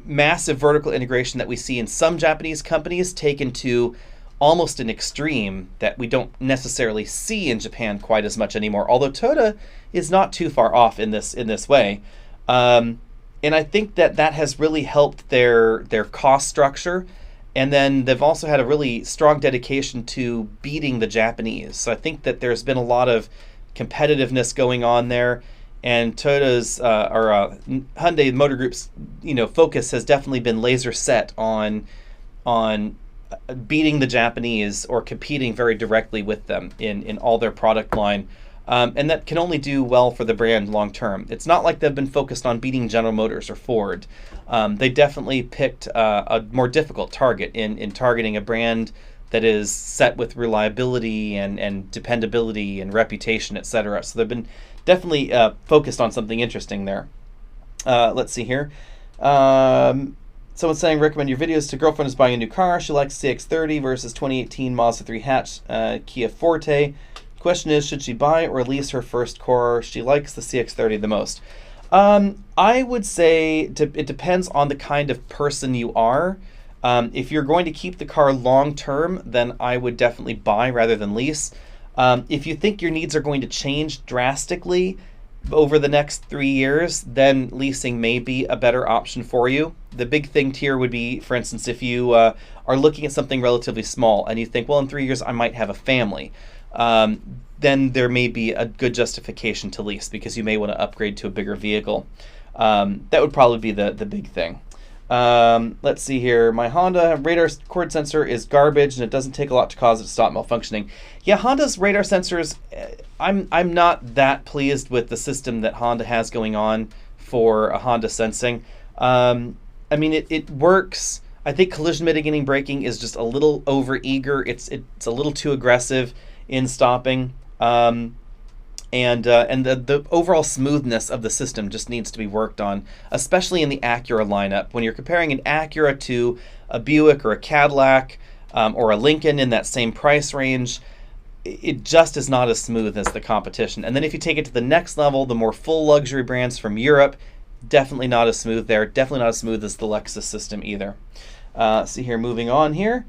massive vertical integration that we see in some Japanese companies taken to almost an extreme that we don't necessarily see in Japan quite as much anymore. Although Toyota is not too far off in this way, and I think that has really helped their cost structure. And then they've also had a really strong dedication to beating the Japanese. So I think that there's been a lot of competitiveness going on there. And Toyota's Hyundai Motor Group's focus has definitely been laser set on beating the Japanese or competing very directly with them in all their product line, and that can only do well for the brand long term. It's not like they've been focused on beating General Motors or Ford. They definitely picked a more difficult target in targeting a brand that is set with reliability and dependability and reputation, etc. So they've been definitely focused on something interesting there. Let's see here. Someone's saying, recommend your videos to girlfriend who's buying a new car. She likes CX-30 versus 2018 Mazda 3 hatch Kia Forte. Question is, should she buy or lease her first car? She likes the CX-30 the most. I would say it depends on the kind of person you are. If you're going to keep the car long term, then I would definitely buy rather than lease. If you think your needs are going to change drastically over the next 3 years, then leasing may be a better option for you. The big thing here would be, for instance, if you are looking at something relatively small and you think, well, in 3 years I might have a family, then there may be a good justification to lease because you may want to upgrade to a bigger vehicle. That would probably be the big thing. Let's see here. My Honda radar cord sensor is garbage and it doesn't take a lot to cause it to stop malfunctioning. Yeah, Honda's radar sensors, I'm not that pleased with the system that Honda has going on for a Honda sensing. I mean, it works. I think collision mitigating braking is just a little over eager. It's a little too aggressive in stopping. And the overall smoothness of the system just needs to be worked on, especially in the Acura lineup. When you're comparing an Acura to a Buick or a Cadillac or a Lincoln in that same price range, it just is not as smooth as the competition. And then if you take it to the next level, the more full luxury brands from Europe, definitely not as smooth there. Definitely not as smooth as the Lexus system either. See here, moving on here.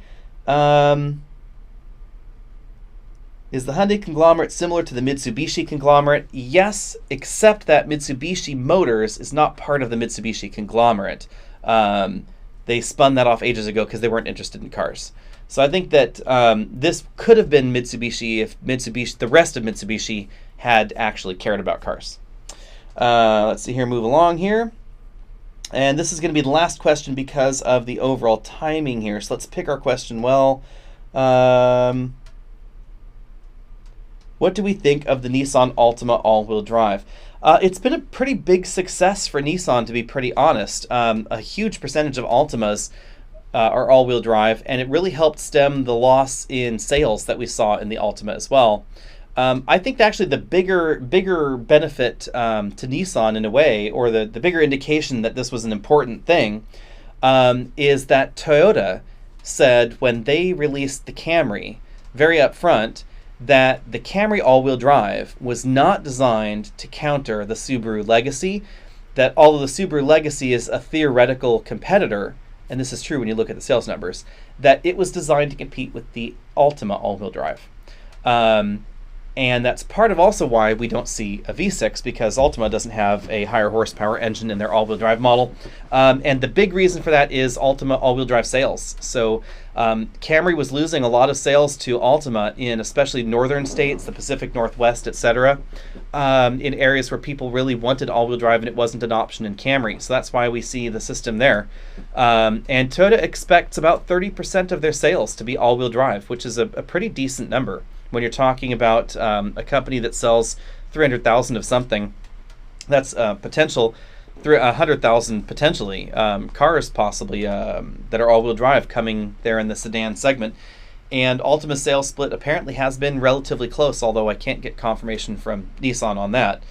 Is the Hyundai conglomerate similar to the Mitsubishi conglomerate? Yes, except that Mitsubishi Motors is not part of the Mitsubishi conglomerate. They spun that off ages ago because they weren't interested in cars. So I think that this could have been Mitsubishi if the rest of Mitsubishi had actually cared about cars. Let's see here, move along here. And this is going to be the last question because of the overall timing here. So let's pick our question well. What do we think of the Nissan Altima all-wheel drive? It's been a pretty big success for Nissan, to be pretty honest. A huge percentage of Altimas are all-wheel drive, and it really helped stem the loss in sales that we saw in the Altima as well. I think actually the bigger benefit to Nissan in a way, or the bigger indication that this was an important thing, is that Toyota said when they released the Camry very upfront that the Camry all-wheel drive was not designed to counter the Subaru Legacy, that although the Subaru Legacy is a theoretical competitor, and this is true when you look at the sales numbers, that it was designed to compete with the Altima all-wheel drive. And that's part of also why we don't see a V6, because Altima doesn't have a higher horsepower engine in their all-wheel drive model. And the big reason for that is Altima all-wheel drive sales. So Camry was losing a lot of sales to Altima in especially northern states, the Pacific Northwest, etc., in areas where people really wanted all-wheel drive and it wasn't an option in Camry. So that's why we see the system there. And Toyota expects about 30% of their sales to be all-wheel drive, which is a pretty decent number. When you're talking about a company that sells 300,000 of something, that's potential 100,000 potentially cars possibly that are all-wheel drive coming there in the sedan segment. And Altima's sales split apparently has been relatively close, although I can't get confirmation from Nissan on that.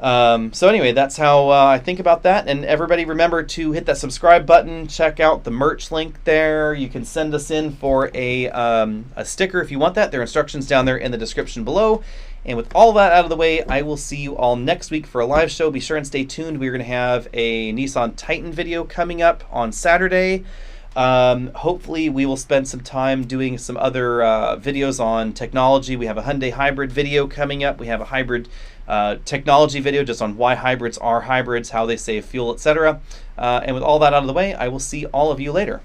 So anyway, that's how I think about that. And everybody remember to hit that subscribe button, check out the merch link there. You can send us in for a sticker if you want that. There are instructions down there in the description below. And with all that out of the way, I will see you all next week for a live show. Be sure and stay tuned. We're going to have a Nissan Titan video coming up on Saturday. Hopefully we will spend some time doing some other videos on technology. We have a Hyundai hybrid video coming up. We have a hybrid technology video just on why hybrids are hybrids, how they save fuel, etc. And with all that out of the way, I will see all of you later.